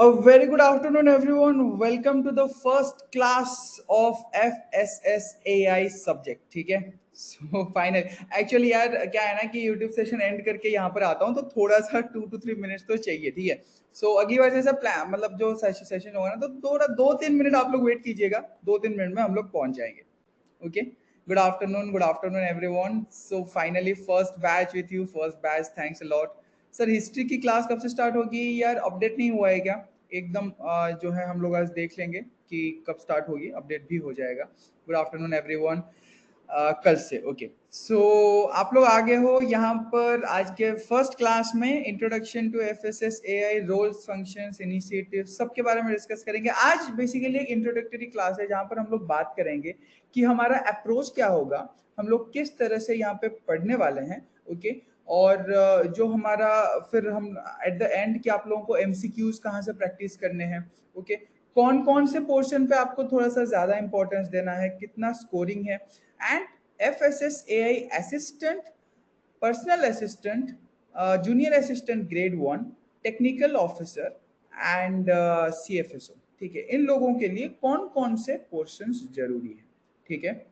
A very good afternoon, everyone. Welcome to the first class of FSS AI subject. ठीक है. So final. Actually यार क्या है ना कि YouTube सेशन एंड करके यहाँ पर आता हूँ तो थोड़ा सा 2 to 3 मिनट्स तो चाहिए. ठीक है. So अगली बार जैसा प्लान मतलब जो सेशन होगा ना तो थोड़ा 2-3 मिनट आप लोग वेट कीजिएगा. 2-3 मिनट में हम लोग पहुंच जाएंगे. Okay. Good afternoon everyone. So finally first batch with you. First batch. Thanks a lot. Sir history की क्लास कब से स्टार्ट होगी यार? अपडेट नहीं हुआ है क्या? एकदम जो है हम लोग आज देख लेंगे कि कब स्टार्ट होगी. अपडेट भी हो जाएगा. Good afternoon everyone. कल से ओके. सो आप लोग आगे हो यहाँ पर आज के फर्स्ट क्लास में introduction to FSSAI roles functions initiative सबके बारे में डिस्कस करेंगे. आज बेसिकली एक इंट्रोडक्टरी क्लास है जहाँ पर हम लोग बात करेंगे कि हमारा अप्रोच क्या होगा, हम लोग किस तरह से यहाँ पे पढ़ने वाले हैं. ओके. और जो हमारा फिर हम एट द एंड कि आप लोगों को एमसीक्यूज कहाँ से प्रैक्टिस करने हैं. ओके. कौन कौन से पोर्शन पे आपको थोड़ा सा ज्यादा इंपॉर्टेंस देना है, कितना स्कोरिंग है. And FSS AI assistant, personal assistant, junior assistant grade 1, technical officer and CFSO. ठीक है. इन लोगों के लिए कौन कौन से पोर्शंस जरूरी है. ठीक है.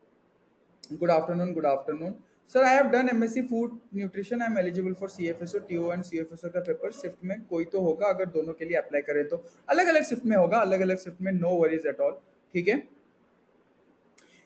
Good afternoon. Sir I have done MSc food nutrition. I am eligible for CFSO. TO and CFSO का पेपर शिफ्ट में कोई तो होगा. अगर दोनों के लिए अप्लाई करें तो अलग अलग शिफ्ट में होगा, अलग अलग शिफ्ट में. No worries at all. ठीक है.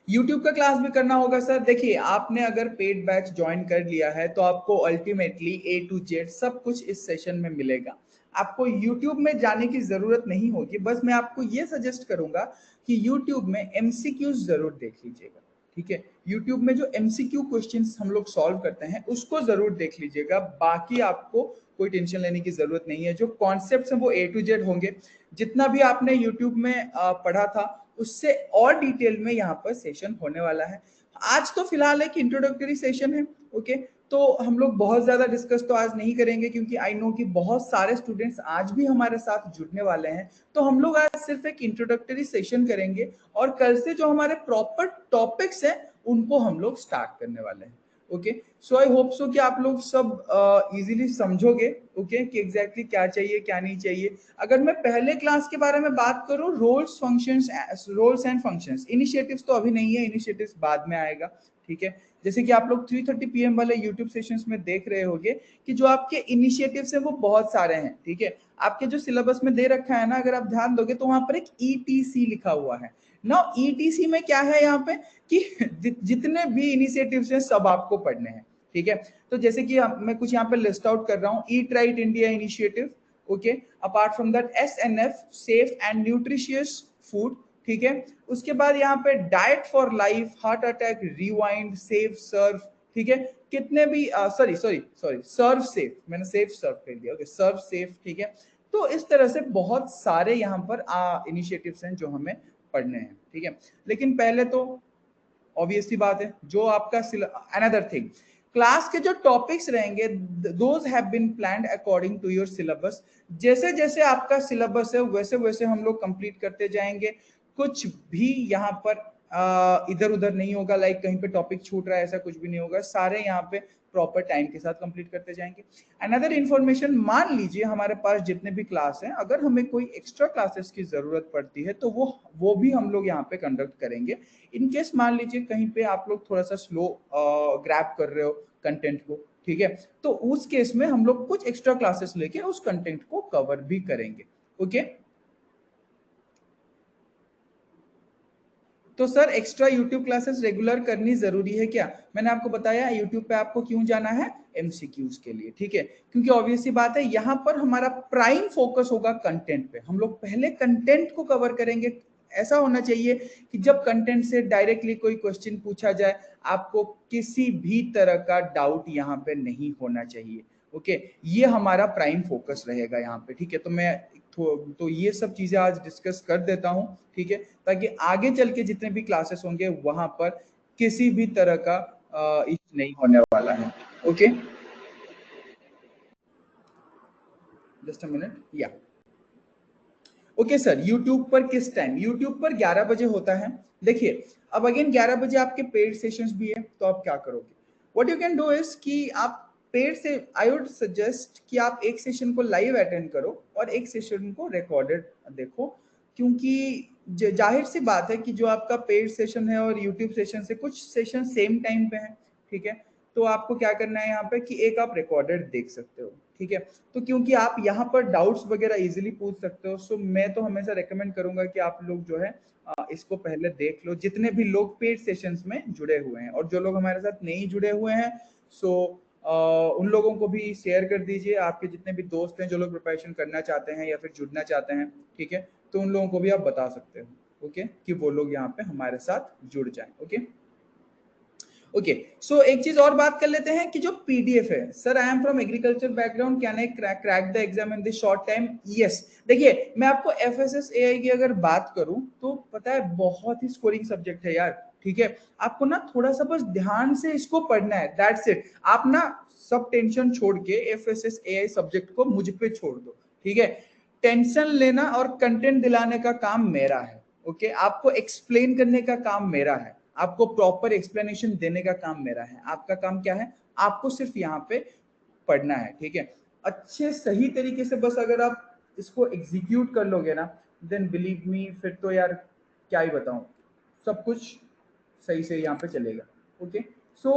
YouTube का क्लास भी करना होगा सर. देखिए आपने अगर पेड बैच ज्वाइन कर लिया है तो आपको अल्टीमेटली A to Z सब कुछ इस सेशन में मिलेगा. आपको YouTube में जाने की जरूरत नहीं होगी. बस मैं आपको ये सजेस्ट करूंगा कि YouTube में MCQs जरूर देख लीजिएगा. ठीक है. YouTube में जो MCQ क्वेश्चंस हम लोग सॉल्व करते हैं उसको जरूर देख लीजिएगा. बाकी आपको कोई टेंशन लेने की जरूरत नहीं है. जो कॉन्सेप्ट्स हैं वो A to Z होंगे. जितना भी आपने YouTube में पढ़ा था उससे और डिटेल में यहाँ पर सेशन होने वाला है. आज तो फिलहाल एक इंट्रोडक्टरी सेशन है. ओके. तो हम लोग बहुत ज्यादा डिस्कस तो आज नहीं करेंगे क्योंकि आई नो कि बहुत सारे स्टूडेंट्स आज भी हमारे साथ जुड़ने वाले हैं. तो हम लोग आज सिर्फ एक इंट्रोडक्टरी सेशन करेंगे और कल से जो हमारे प्रॉपर टॉपिक्स हैं उनको हम लोग स्टार्ट करने वाले हैं. Okay. So I hope so कि आप लोग सब इजीली समझोगे. ओके. कि एग्जैक्टली क्या चाहिए क्या नहीं चाहिए. अगर मैं पहले क्लास के बारे में बात करूं, रोल्स एंड फंक्शंस, इनिशिएटिव्स तो अभी नहीं है, इनिशिएटिव्स बाद में आएगा. ठीक है. जैसे कि आप लोग 3:30 PM वाले यूट्यूब सेशंस में देख रहे होंगे कि जो आपके इनिशिएटिव्स हैं वो बहुत सारे हैं. ठीक है. आपके जो सिलेबस में दे रखा है ना, अगर आप ध्यान दोगे तो वहां पर एक ETC लिखा हुआ है ना. ETC में क्या है यहाँ पे कि जितने भी इनिशिएटिव्स हैं सब आपको पढ़ने हैं. ठीक है. तो जैसे कि मैं कुछ यहाँ पे लिस्ट आउट कर रहा हूँ. Eat right India initiative. Okay. Apart from that SNF, safe and nutritious food. ठीक है. उसके बाद यहाँ पे diet for life, heart attack, rewind, save, serve. ठीक है. कितने भी सॉरी सर्व सेफ, मैंने सेफ सर्व कर दिया. ओके. Serve safe. ठीक है. तो इस तरह से बहुत सारे यहाँ पर इनिशिएटिव्स हैं जो हमें पढ़ने हैं. ठीक है. लेकिन पहले तो ऑब्वियसली बात है जो आपका अनदर थिंग, क्लास के जो टॉपिक्स रहेंगे those have been planned according to your syllabus. जैसे जैसे आपका सिलेबस है वैसे वैसे हम लोग कंप्लीट करते जाएंगे. कुछ भी यहाँ पर इधर उधर नहीं होगा, लाइक कहीं पे टॉपिक छूट रहा है ऐसा कुछ भी नहीं होगा. सारे यहाँ पे प्रॉपर टाइम के साथ कंप्लीट करते जाएंगे. अनदर इन्फॉर्मेशन, मान लीजिए हमारे पास जितने भी क्लास हैं, अगर हमें कोई एक्स्ट्रा क्लासेस की जरूरत पड़ती है तो वो भी हम लोग यहाँ पे कंडक्ट करेंगे. इन केस मान लीजिए कहीं पे आप लोग थोड़ा सा स्लो ग्रैब कर रहे हो कंटेंट को. ठीक है. तो उस केस में हम लोग कुछ एक्स्ट्रा क्लासेस लेके उस कंटेंट को कवर भी करेंगे. ओके. तो sir extra YouTube classes regular करनी जरूरी है क्या? मैंने आपको बताया यूट्यूब पे आपको क्यों जाना है, एमसीक्यूज के लिए. ठीक है. क्योंकि ऑब्वियसली बात है यहाँ पर हमारा प्राइम फोकस होगा कंटेंट पे. हम लोग पहले कंटेंट को कवर करेंगे. ऐसा होना चाहिए कि जब कंटेंट से डायरेक्टली कोई क्वेश्चन पूछा जाए आपको किसी भी तरह का डाउट यहाँ पे नहीं होना चाहिए. ओके. ये हमारा प्राइम फोकस रहेगा यहाँ पे. ठीक है. तो मैं तो ये सब चीजें आज डिस्कस कर देता हूं. ठीक है. ताकि आगे चल के जितने भी क्लासेस होंगे वहां पर किसी भी तरह का इश्यू नहीं होने वाला है. ओके. Just a minute. या ओके सर, यूट्यूब पर किस टाइम? यूट्यूब पर 11 बजे होता है. देखिए अब अगेन 11 बजे आपके पेड सेशंस भी है तो आप क्या करोगे, what you can do is कि आप पेड से आई वुड सजेस्ट कि आप एक सेशन को लाइव अटेंड करो और एक सेशन को रिकॉर्डेड देखो, क्योंकि जाहिर सी बात है कि जो आपका पेड सेशन है और यूट्यूब सेशन से कुछ सेशन सेम टाइम पे है, ठीक है, तो आपको क्या करना है यहाँ पे कि एक आप रिकॉर्डेड देख सकते हो, ठीक है। तो क्योंकि आप यहाँ पर डाउट्स वगैरह इजीली पूछ सकते हो, सो मैं तो हमेशा रेकमेंड करूंगा कि आप लोग जो है इसको पहले देख लो, जितने भी लोग पेड सेशंस में जुड़े हुए हैं, और जो लोग हमारे साथ नहीं जुड़े हुए हैं सो उन लोगों को भी शेयर कर दीजिए, आपके जितने भी दोस्त हैं जो लोग प्रिपरेशन करना चाहते हैं या फिर जुड़ना चाहते हैं, ठीक है, तो उन लोगों को भी आप बता सकते हो, ओके, कि वो लोग यहाँ पे हमारे साथ जुड़ जाएं, ओके। ओके, सो एक चीज और बात कर लेते हैं कि जो पीडीएफ है, sir I am from agriculture background, can I crack the exam in this short time? Yes, देखिए मैं आपको एफएसएसएआई की अगर बात करूं तो पता है बहुत ही स्कोरिंग सब्जेक्ट है यार, ठीक है। आपको ना थोड़ा सा बस ध्यान से इसको पढ़ना है, दैट्स इट। आप ना सब टेंशन छोड़ के एफएसएसएआई सब्जेक्ट को मुझ पे छोड़ दो, ठीक है। टेंशन लेना और कंटेंट दिलाने का काम मेरा है, ओके, आपको एक्सप्लेन करने का काम मेरा है, आपको प्रॉपर एक्सप्लेनेशन देने का काम मेरा है। आपका काम क्या है? आपको सिर्फ यहाँ पे पढ़ना है, ठीक है। अच्छे सही तरीके से बस अगर आप इसको एग्जीक्यूट कर लोगे ना, देन बिलीव मी, फिर तो यार क्या ही बताऊं, सब कुछ सही से यहाँ पे चलेगा, ओके। सो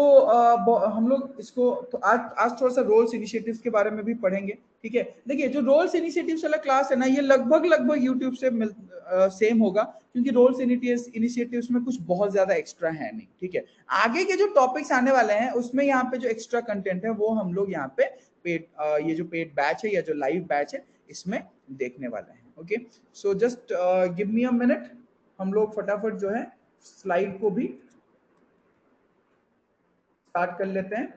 हम लोग इसको तो आज थोड़ा सा रोल्स इनिशिएटिव्स के बारे में भी पढ़ेंगे, ठीक है। देखिए जो रोल्स इनिशिएटिव्स वाला क्लास है ना, ये लगभग यूट्यूब से सेम होगा, क्योंकि रोल्स इनिशिएटिव्स में कुछ बहुत ज्यादा एक्स्ट्रा है नहीं, ठीक है। आगे के जो टॉपिक्स आने वाले हैं उसमें यहाँ पे जो एक्स्ट्रा कंटेंट है वो हम लोग यहाँ पे पेड ये जो पेड बैच है या जो लाइव बैच है इसमें देखने वाले हैं, okay. So just give me a minute, हम लोग फटाफट जो है स्लाइड को भी स्टार्ट कर लेते हैं।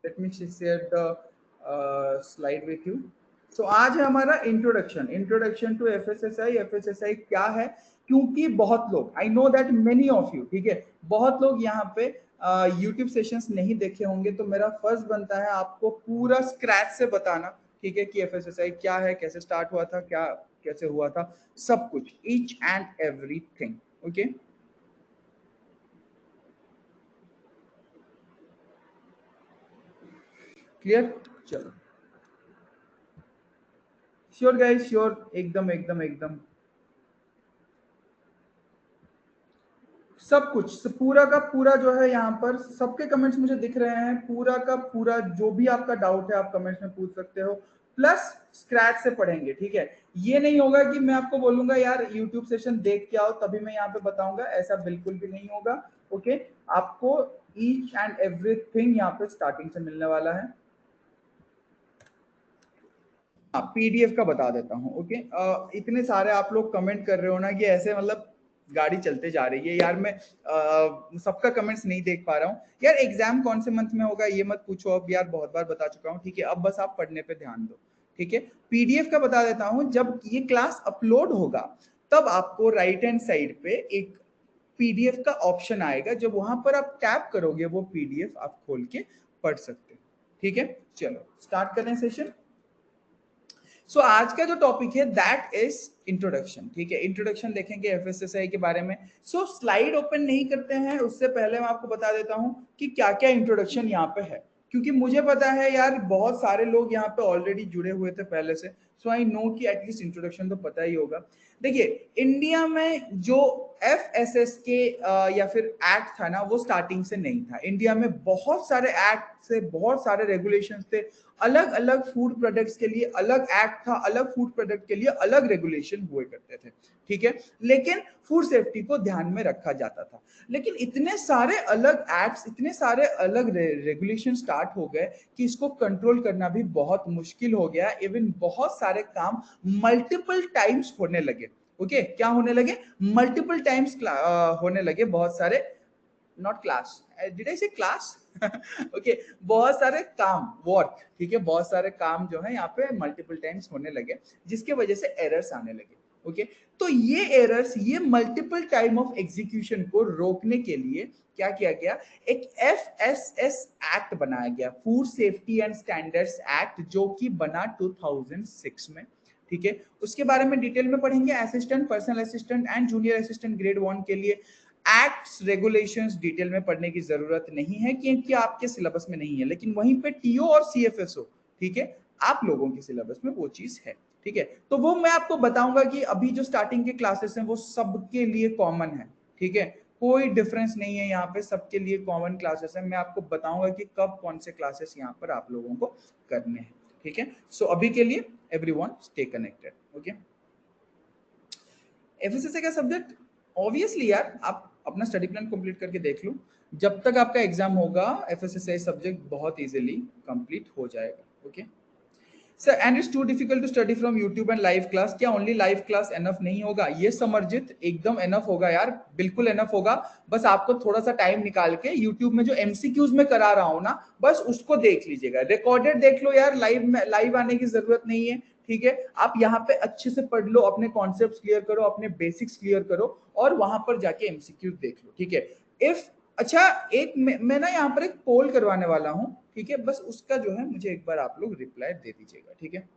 Let me share the slide with you. So आज है हमारा इंट्रोडक्शन टू एफएसएसआई। एफएसएसआई क्या है? क्योंकि बहुत लोग, I know that many of you, ठीक है, बहुत लोग यहाँ पे यूट्यूब सेशंस नहीं देखे होंगे, तो मेरा फर्ज बनता है आपको पूरा स्क्रैच से बताना, ठीक है, कि एफएसएसआई क्या है, कैसे स्टार्ट हुआ था, क्या कैसे हुआ था, सब कुछ, each and everything, okay. Clear? चलो, श्योर गाइस, श्योर, एकदम एकदम एकदम सब कुछ पूरा का पूरा जो है यहाँ पर सबके कमेंट्स मुझे दिख रहे हैं, पूरा का पूरा जो भी आपका डाउट है आप कमेंट्स में पूछ सकते हो, प्लस स्क्रैच से पढ़ेंगे, ठीक है। ये नहीं होगा कि मैं आपको बोलूंगा यार यूट्यूब सेशन देख के आओ तभी मैं यहाँ पे बताऊंगा, ऐसा बिल्कुल भी नहीं होगा, ओके। आपको ईच एंड एवरीथिंग यहाँ पे स्टार्टिंग से मिलने वाला है। पीडीएफ का बता देता हूँ, ओके। इतने सारे आप लोग कमेंट कर रहे हो ना कि ऐसे मतलब गाड़ी चलते जा रही है यार, मैं सबका कमेंट्स नहीं देख पा रहा हूँ यार। एग्जाम कौन से मंथ में होगा ये मत पूछो, अब यार बहुत बार बता चुका हूँ, ठीक है। अब बस आप पढ़ने पे ध्यान दो, ठीक है। पीडीएफ का बता देता हूँ, जब ये क्लास अपलोड होगा तब आपको राइट हैंड साइड पे एक पीडीएफ का ऑप्शन आएगा, जब वहां पर आप टैप करोगे वो पीडीएफ आप खोल के पढ़ सकते हो, ठीक है। चलो स्टार्ट करें सेशन। सो आज का जो टॉपिक है दैट इज इंट्रोडक्शन, ठीक है। इंट्रोडक्शन देखेंगे एफएसएसआई के बारे में। सो स्लाइड ओपन नहीं करते हैं उससे पहले मैं आपको बता देता हूं कि क्या क्या इंट्रोडक्शन यहाँ पे है, क्योंकि मुझे पता है यार बहुत सारे लोग यहाँ पे ऑलरेडी जुड़े हुए थे पहले से, सो आई नो कि एटलीस्ट इंट्रोडक्शन तो पता ही होगा। देखिए इंडिया में जो एफएसएस के या फिर एक्ट था ना, वो स्टार्टिंग से नहीं था। इंडिया में बहुत सारे एक्ट से, बहुत सारे रेगुलेशंस थे, अलग अलग फूड प्रोडक्ट्स के लिए अलग एक्ट था, अलग फूड प्रोडक्ट के लिए अलग रेगुलेशन हुए करते थे, ठीक है। लेकिन फूड सेफ्टी को ध्यान में रखा जाता था। लेकिन इतने सारे अलग एक्ट्स, इतने सारे अलग रेगुलेशन स्टार्ट हो गए कि इसको कंट्रोल करना भी बहुत मुश्किल हो गया। इवन बहुत सारे काम मल्टीपल टाइम्स होने लगे, ओके। क्या होने लगे? मल्टीपल टाइम्स होने लगे, बहुत सारे, नॉट क्लास, डिड आई से क्लास, ओके, बहुत सारे काम, वर्क, ठीक है, बहुत सारे काम जो है यहाँ पे मल्टीपल टाइम्स होने लगे, जिसके वजह से एरर्स आने लगे, ओके। तो ये एरर्स, ये मल्टीपल टाइम ऑफ एग्जीक्यूशन को रोकने के लिए क्या किया गया? एक एफएसएस एक्ट बनाया गया, food safety and standards act, जो कि बना 2006 में, ठीक है। उसके बारे में डिटेल में पढ़ेंगे। Assistant, personal assistant and junior assistant grade 1 के लिए एक्ट्स रेगुलेशंस डिटेल में पढ़ने की जरूरत नहीं है क्योंकि आपके सिलेबस में नहीं है, लेकिन वहीं पे टीओ और सीएफएसओ, ठीक है, आप लोगों के सिलेबस में वो चीज है, ठीक है। तो वो मैं आपको बताऊंगा कि अभी जो स्टार्टिंग के क्लासेस हैं वो सबके लिए कॉमन है, ठीक है, कोई डिफरेंस नहीं है यहाँ पे, सबके लिए कॉमन क्लासेस है। मैं आपको बताऊंगा कि कब कौन से क्लासेस यहाँ पर आप लोगों को करने हैं, ठीक है। सो अभी के लिए everyone stay connected, okay. FSSA का सब्जेक्ट ऑब्वियसली यार आप अपना स्टडी प्लान कंप्लीट करके देख लो, जब तक आपका एग्जाम होगा एफएसएसए सब्जेक्ट बहुत इजीली कंप्लीट हो जाएगा, okay. Sir and it's too difficult to study from YouTube and live class, क्या ओनली लाइव क्लास एनफ नहीं होगा? ये समर्जित एकदम एनफ होगा यार, बिल्कुल एनफ होगा। बस आपको थोड़ा सा टाइम निकाल के यूट्यूब में जो एमसीक्यूज में करा रहा हूं ना, बस उसको देख लीजिएगा, रिकॉर्डेड देख लो यार, लाइव आने की जरूरत नहीं है, ठीक है। आप यहाँ पे अच्छे से पढ़ लो, अपने कॉन्सेप्ट्स क्लियर करो, अपने बेसिक्स क्लियर करो और वहां पर जाके एमसीक्यू देख लो, ठीक है। इफ अच्छा एक मैं ना यहाँ पर एक पोल करवाने वाला हूँ, ठीक है, बस उसका जो है मुझे एक बार आप लोग रिप्लाई दे दीजिएगा, ठीक है।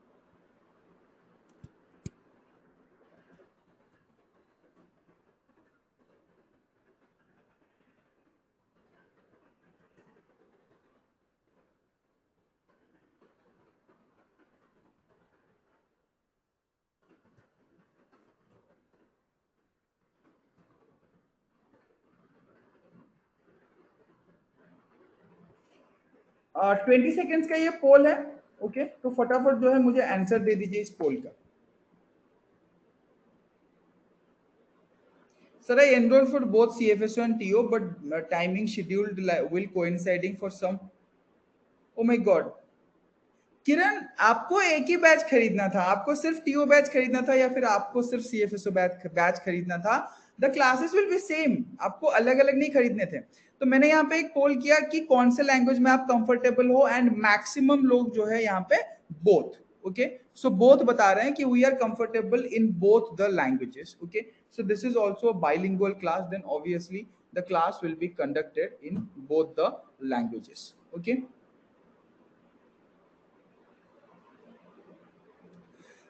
20 सेकेंड्स का ये पोल है, ओके। तो फटाफट जो है मुझे आंसर दे दीजिए इस पोल का। Sir, I enrolled for both CFSO and TO, but timing scheduled will coinciding for some. Oh my God. किरण, आपको एक ही बैच खरीदना था, आपको सिर्फ टीओ बैच खरीदना था या फिर आपको सिर्फ सीएफएसओ बैच खरीदना था? The classes will be same, आपको अलग अलग नहीं खरीदने थे। तो मैंने यहाँ पे एक पोल किया कि कौन से लैंग्वेज में आप कंफर्टेबल हो, एंड मैक्सिमम लोग जो है यहाँ पे बोथ, ओके। सो बोथ बता रहे हैं कि we are comfortable in both the languages, okay. So this is also bilingual class, then obviously the class will be conducted in both the languages, okay.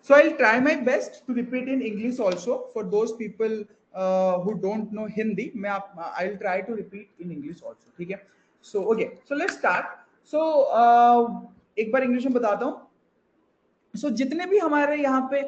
So I'll try my best to repeat in English also for those people who don't know Hindi. I'll try to repeat in English also. ठीक है? So okay. So let's start. So एक बार English में बताता हूँ। सो जितने भी हमारे यहाँ पे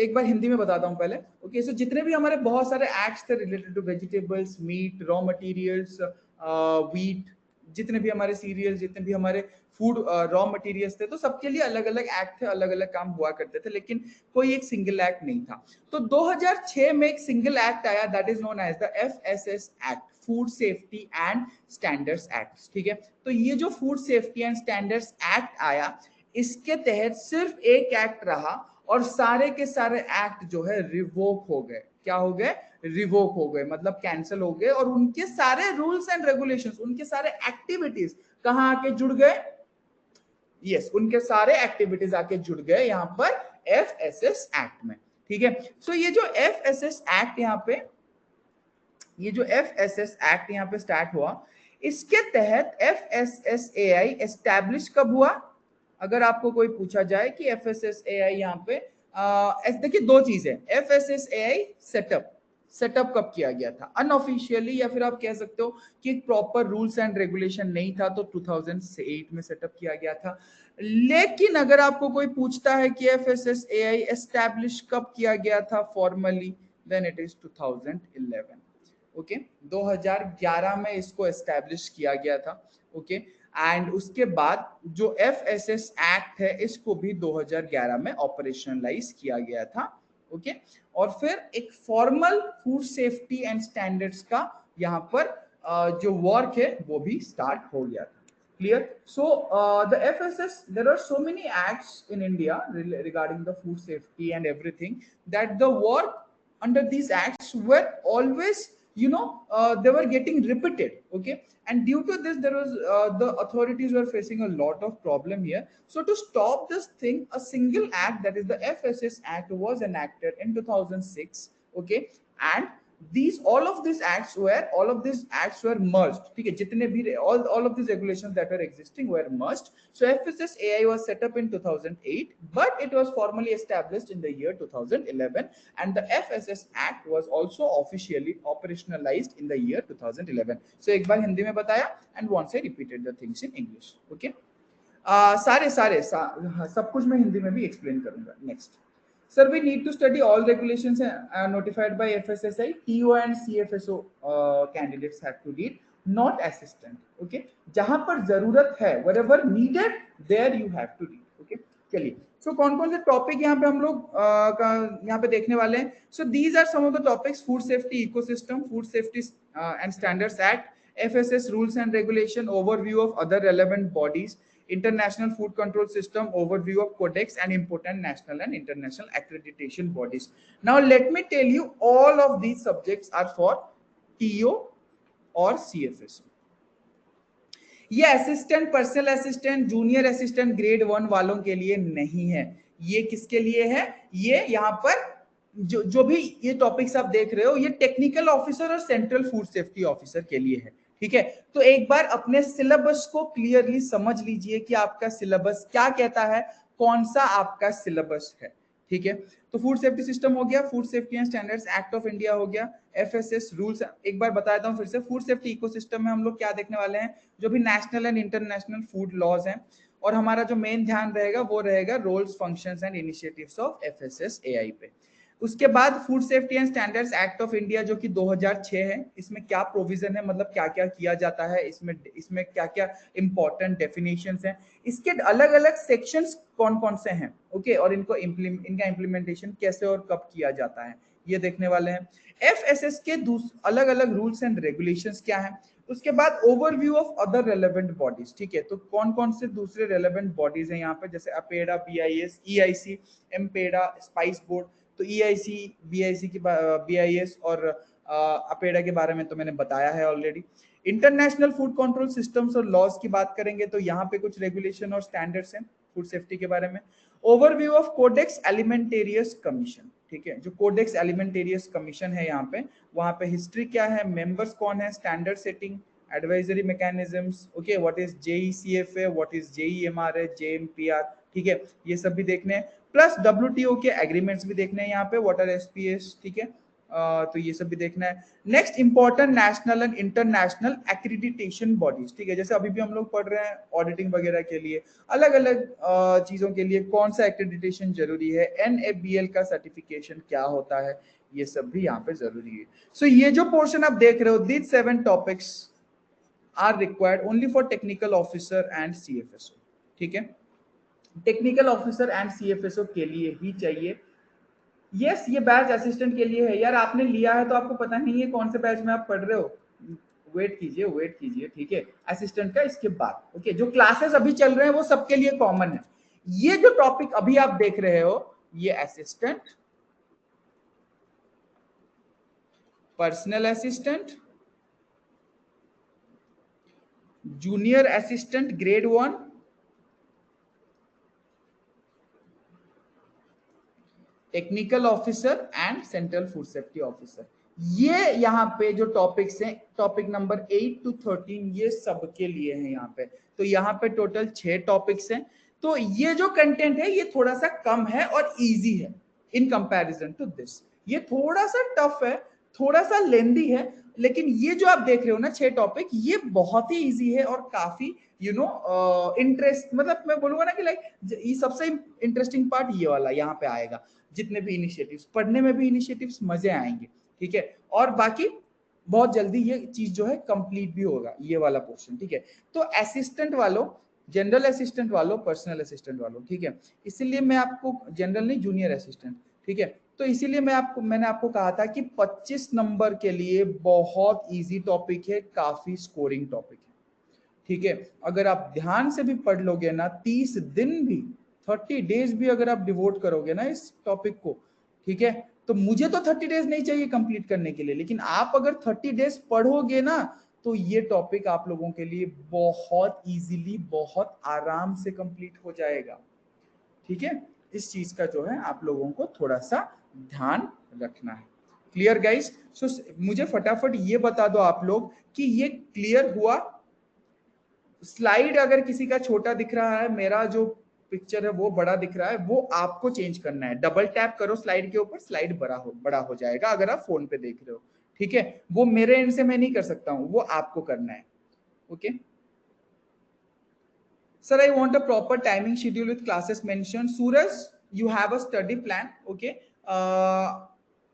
एक बार हिंदी में बताता हूँ पहले, ओके। सो जितने भी हमारे बहुत सारे एक्ट्स थे related to vegetables, meat, raw materials, wheat, जितने भी हमारे सीरियल्स, जितने भी हमारे फूड रॉ मटेरियल्स थे, तो सबके लिए अलग अलग एक्ट थे, अलग अलग काम हुआ करते थे, लेकिन कोई एक सिंगल एक्ट नहीं था। तो 2006 में एक सिंगल एक्ट आया, that is known as the FSS act, food safety and standards act, ठीक है। तो ये जो food safety and standards act आया, इसके तहत सिर्फ एक एक्ट रहा और सारे के सारे एक्ट जो है रिवोक हो गए। क्या हो गए? रिवोक हो गए, मतलब कैंसिल हो गए, और उनके सारे रूल्स एंड रेगुलेशंस, उनके सारे एक्टिविटीज कहां आके जुड़ गए? यस, उनके सारे एक्टिविटीज आके जुड़ गए यहाँ पर एफएसएस एक्ट में, ठीक है। सो ये जो एफएसएस एक्ट यहाँ पे, ये जो एफएसएस एक्ट यहाँ पे स्टार्ट हुआ, इसके तहत एफएसएसएआई एस्टैब्लिश कब हुआ? अगर आपको कोई पूछा जाए कि एफएसएसएआई यहाँ पे देखिए दो चीजें, एफएसएसएआई सेटअप कब किया गया था? अनऑफिशियली, या फिर आप कह सकते हो कि एक प्रॉपर रूल्स एंड रेगुलेशन नहीं था, तो 2008 में सेटअप किया गया था। लेकिन अगर आपको कोई पूछता है कि एफएसएसएआई एस्टैब्लिश कब किया गया था formally, then it is 2011, okay. 2011 में इसको एस्टैब्लिश किया गया था, ओके। एंड उसके बाद जो एफएसएस एक्ट है, इसको भी 2011 में ऑपरेशनलाइज किया गया था, ओके। और फिर एक formal food safety and standards का यहाँ पर जो वर्क है वो भी स्टार्ट हो गया था। Clear? So the FSS, there are so many acts in India regarding the food safety and everything, that the work under these acts were always, they were getting repeated, okay. And due to this, there was the authorities were facing a lot of problem here. So to stop this thing, a single act, that is the FSS Act, was enacted in 2006, okay. And these all of these acts were merged, ठीक है, जितने भी all of these regulations that were existing were merged. So FSS AI was set up in 2008, but it was formally established in the year 2011, and the FSS Act was also officially operationalized in the year 2011. So एक बार हिंदी में बताया and once I repeated the things in English. Okay. सब कुछ मैं हिंदी में भी explain करूंगा. Next, sir, we need to study all regulations notified by FSSAI. TO and CFSO candidates have to read, not assistant. Okay, जहां पर जरूरत है, wherever needed, there you have to read. Okay, चलिए. So कौन कौन से topic यहाँ पे हम लोग यहाँ पे देखने वाले हैं? So these are some of the topics: food safety ecosystem, food safety and standards act, FSS rules and regulation, overview of other relevant bodies, International Food Control System, overview of codex, and important national and international accreditation bodies. Now let me tell you, all of these subjects are for TO और CFSO. ये assistant, personal assistant, junior assistant grade 1 वालों के लिए नहीं है. ये किसके लिए है? ये यहाँ पर जो भी ये टॉपिक्स आप देख रहे हो, ये टेक्निकल ऑफिसर और सेंट्रल फूड सेफ्टी ऑफिसर के लिए है. ठीक है, तो एक बार अपने सिलेबस को क्लियरली समझ लीजिए कि आपका सिलेबस क्या कहता है, कौन सा आपका सिलेबस है. ठीक है, तो फूड सेफ्टी सिस्टम हो गया, food safety and standards act of India हो गया, एफएसएस रूल्स. एक बार बता देता हूं फिर से, फूड सेफ्टी इकोसिस्टम में हम लोग क्या देखने वाले हैं, जो भी national and international food laws हैं, और हमारा जो मेन ध्यान रहेगा वो रहेगा roles, functions and initiatives of FSSAI पे. उसके बाद food safety and standards act of India जो कि 2006 है, इसमें क्या प्रोविजन है, मतलब क्या क्या किया जाता है, इसमें क्या क्या इंपॉर्टेंट डेफिनेशंस हैं, इसके अलग अलग सेक्शंस कौन कौन से हैं. ओके, और इनका इम्प्लीमेंटेशन कैसे और कब किया जाता है, ये देखने वाले हैं. एफएसएस के अलग अलग रूल्स एंड रेगुलेशंस क्या हैं. उसके बाद overview of other relevant bodies. ठीक है, तो कौन कौन से दूसरे रेलेवेंट बॉडीज हैं यहाँ पे, जैसे APEDA, BIS, EIC, MPEDA, spice board. तो ईआईसी, बीआईसी की बीआईएस और अपेडा के बारे में तो मैंने बताया है already. International food control systems और लॉज की बात करेंगे तो यहाँ पे कुछ रेगुलेशन और स्टैंडर्ड्स हैं फूड सेफ्टी के बारे में. Overview of codex alimentarius commission. ठीक है, जो कोडेक्स एलिमेंटेरियस कमीशन है यहाँ पे, वहां पे हिस्ट्री क्या है, मेंबर्स कौन है, standard setting, advisory mechanisms. Okay, what is JECFA, what is JEMRA, JMPR. ठीक है, ये सब भी देखने हैं. प्लस डब्ल्यूटीओ के एग्रीमेंट्स भी देखने हैं यहाँ पे, व्हाट आर एसपीएस. ठीक है, तो ये सब भी देखना है. Next, important national and international accreditation bodies. ठीक है, जैसे अभी भी हम लोग पढ़ रहे हैं ऑडिटिंग वगैरह के लिए, अलग अलग चीजों के लिए कौन सा एक्रीडिटेशन जरूरी है, एनएबीएल का सर्टिफिकेशन क्या होता है, ये सब भी यहाँ पे जरूरी है. सो ये जो पोर्शन आप देख रहे हो, these 7 topics are required only for technical officer and CFSO. ठीक है, टेक्निकल ऑफिसर एंड सीएफएसओ के लिए ही चाहिए. यस, ये बैच असिस्टेंट के लिए है. यार आपने लिया है तो आपको पता नहीं है कौन से बैच में आप पढ़ रहे हो. वेट कीजिए. ठीक है, असिस्टेंट का इसके बाद. ओके, जो क्लासेस अभी चल रहे हैं वो सबके लिए कॉमन है. ये जो टॉपिक अभी आप देख रहे हो, ये assistant, personal assistant, junior assistant grade 1, technical officer and central food safety officer. ये यहाँ पे जो टॉपिक्स हैं, टॉपिक नंबर 8 to 13, ये सबके लिए हैं यहाँ पे. तो यहाँ पे टोटल 6 टॉपिक्स हैं. तो ये जो कंटेंट है ये थोड़ा सा कम है और इजी है इन कंपैरिजन टू दिस. ये थोड़ा सा टफ है, थोड़ा सा लेंदी है, लेकिन ये जो आप देख रहे हो ना 6 टॉपिक, ये बहुत ही इजी है और काफी इंटरेस्ट, मतलब मैं बोलूंगा ना कि लाइक ये सबसे इंटरेस्टिंग पार्ट ये वाला यहाँ पे आएगा. जितने भी इनिशिएटिव्स, पढ़ने में भी इनिशिएटिव्स मजे आएंगे. ठीक है, और बाकी बहुत जल्दी ये चीज जो है कंप्लीट भी होगा, ये वाला पोर्शन. ठीक है, तो असिस्टेंट वालों, जनरल असिस्टेंट वालों, पर्सनल असिस्टेंट वालों. ठीक है, इसीलिए मैं आपको, जनरल नहीं, जूनियर असिस्टेंट. ठीक है, तो इसीलिए मैंने आपको कहा था कि 25 नंबर के लिए बहुत इजी टॉपिक है, काफी स्कोरिंग टॉपिक है. ठीक है, अगर आप ध्यान से भी पढ़ लोगे ना, 30 दिन भी, 30 डेज भी अगर आप डिवोट करोगे ना इस टॉपिक को, ठीक है, तो मुझे तो 30 डेज नहीं चाहिए कंप्लीट करने के लिए, लेकिन आप अगर 30 डेज पढ़ोगे ना, तो ये टॉपिक आप लोगों के लिए बहुत इजीली, बहुत आराम से कंप्लीट हो जाएगा. ठीक है, इस चीज का जो है आप लोगों को थोड़ा सा ध्यान रखना है. Clear guys? सो मुझे फटाफट ये बता दो आप लोग कि ये क्लियर हुआ? स्लाइड अगर किसी का छोटा दिख रहा है, मेरा जो पिक्चर है वो बड़ा दिख रहा है, वो आपको चेंज करना है। डबल टैप करो स्लाइड के ऊपर, स्लाइड बड़ा हो जाएगा अगर आप फोन पे देख रहे हो, ठीक है? वो मेरे एंड से मैं नहीं कर सकता हूं, वो आपको करना है। Okay sir, I want a proper timing schedule with classes mention. Suraj, you have a study plan, okay,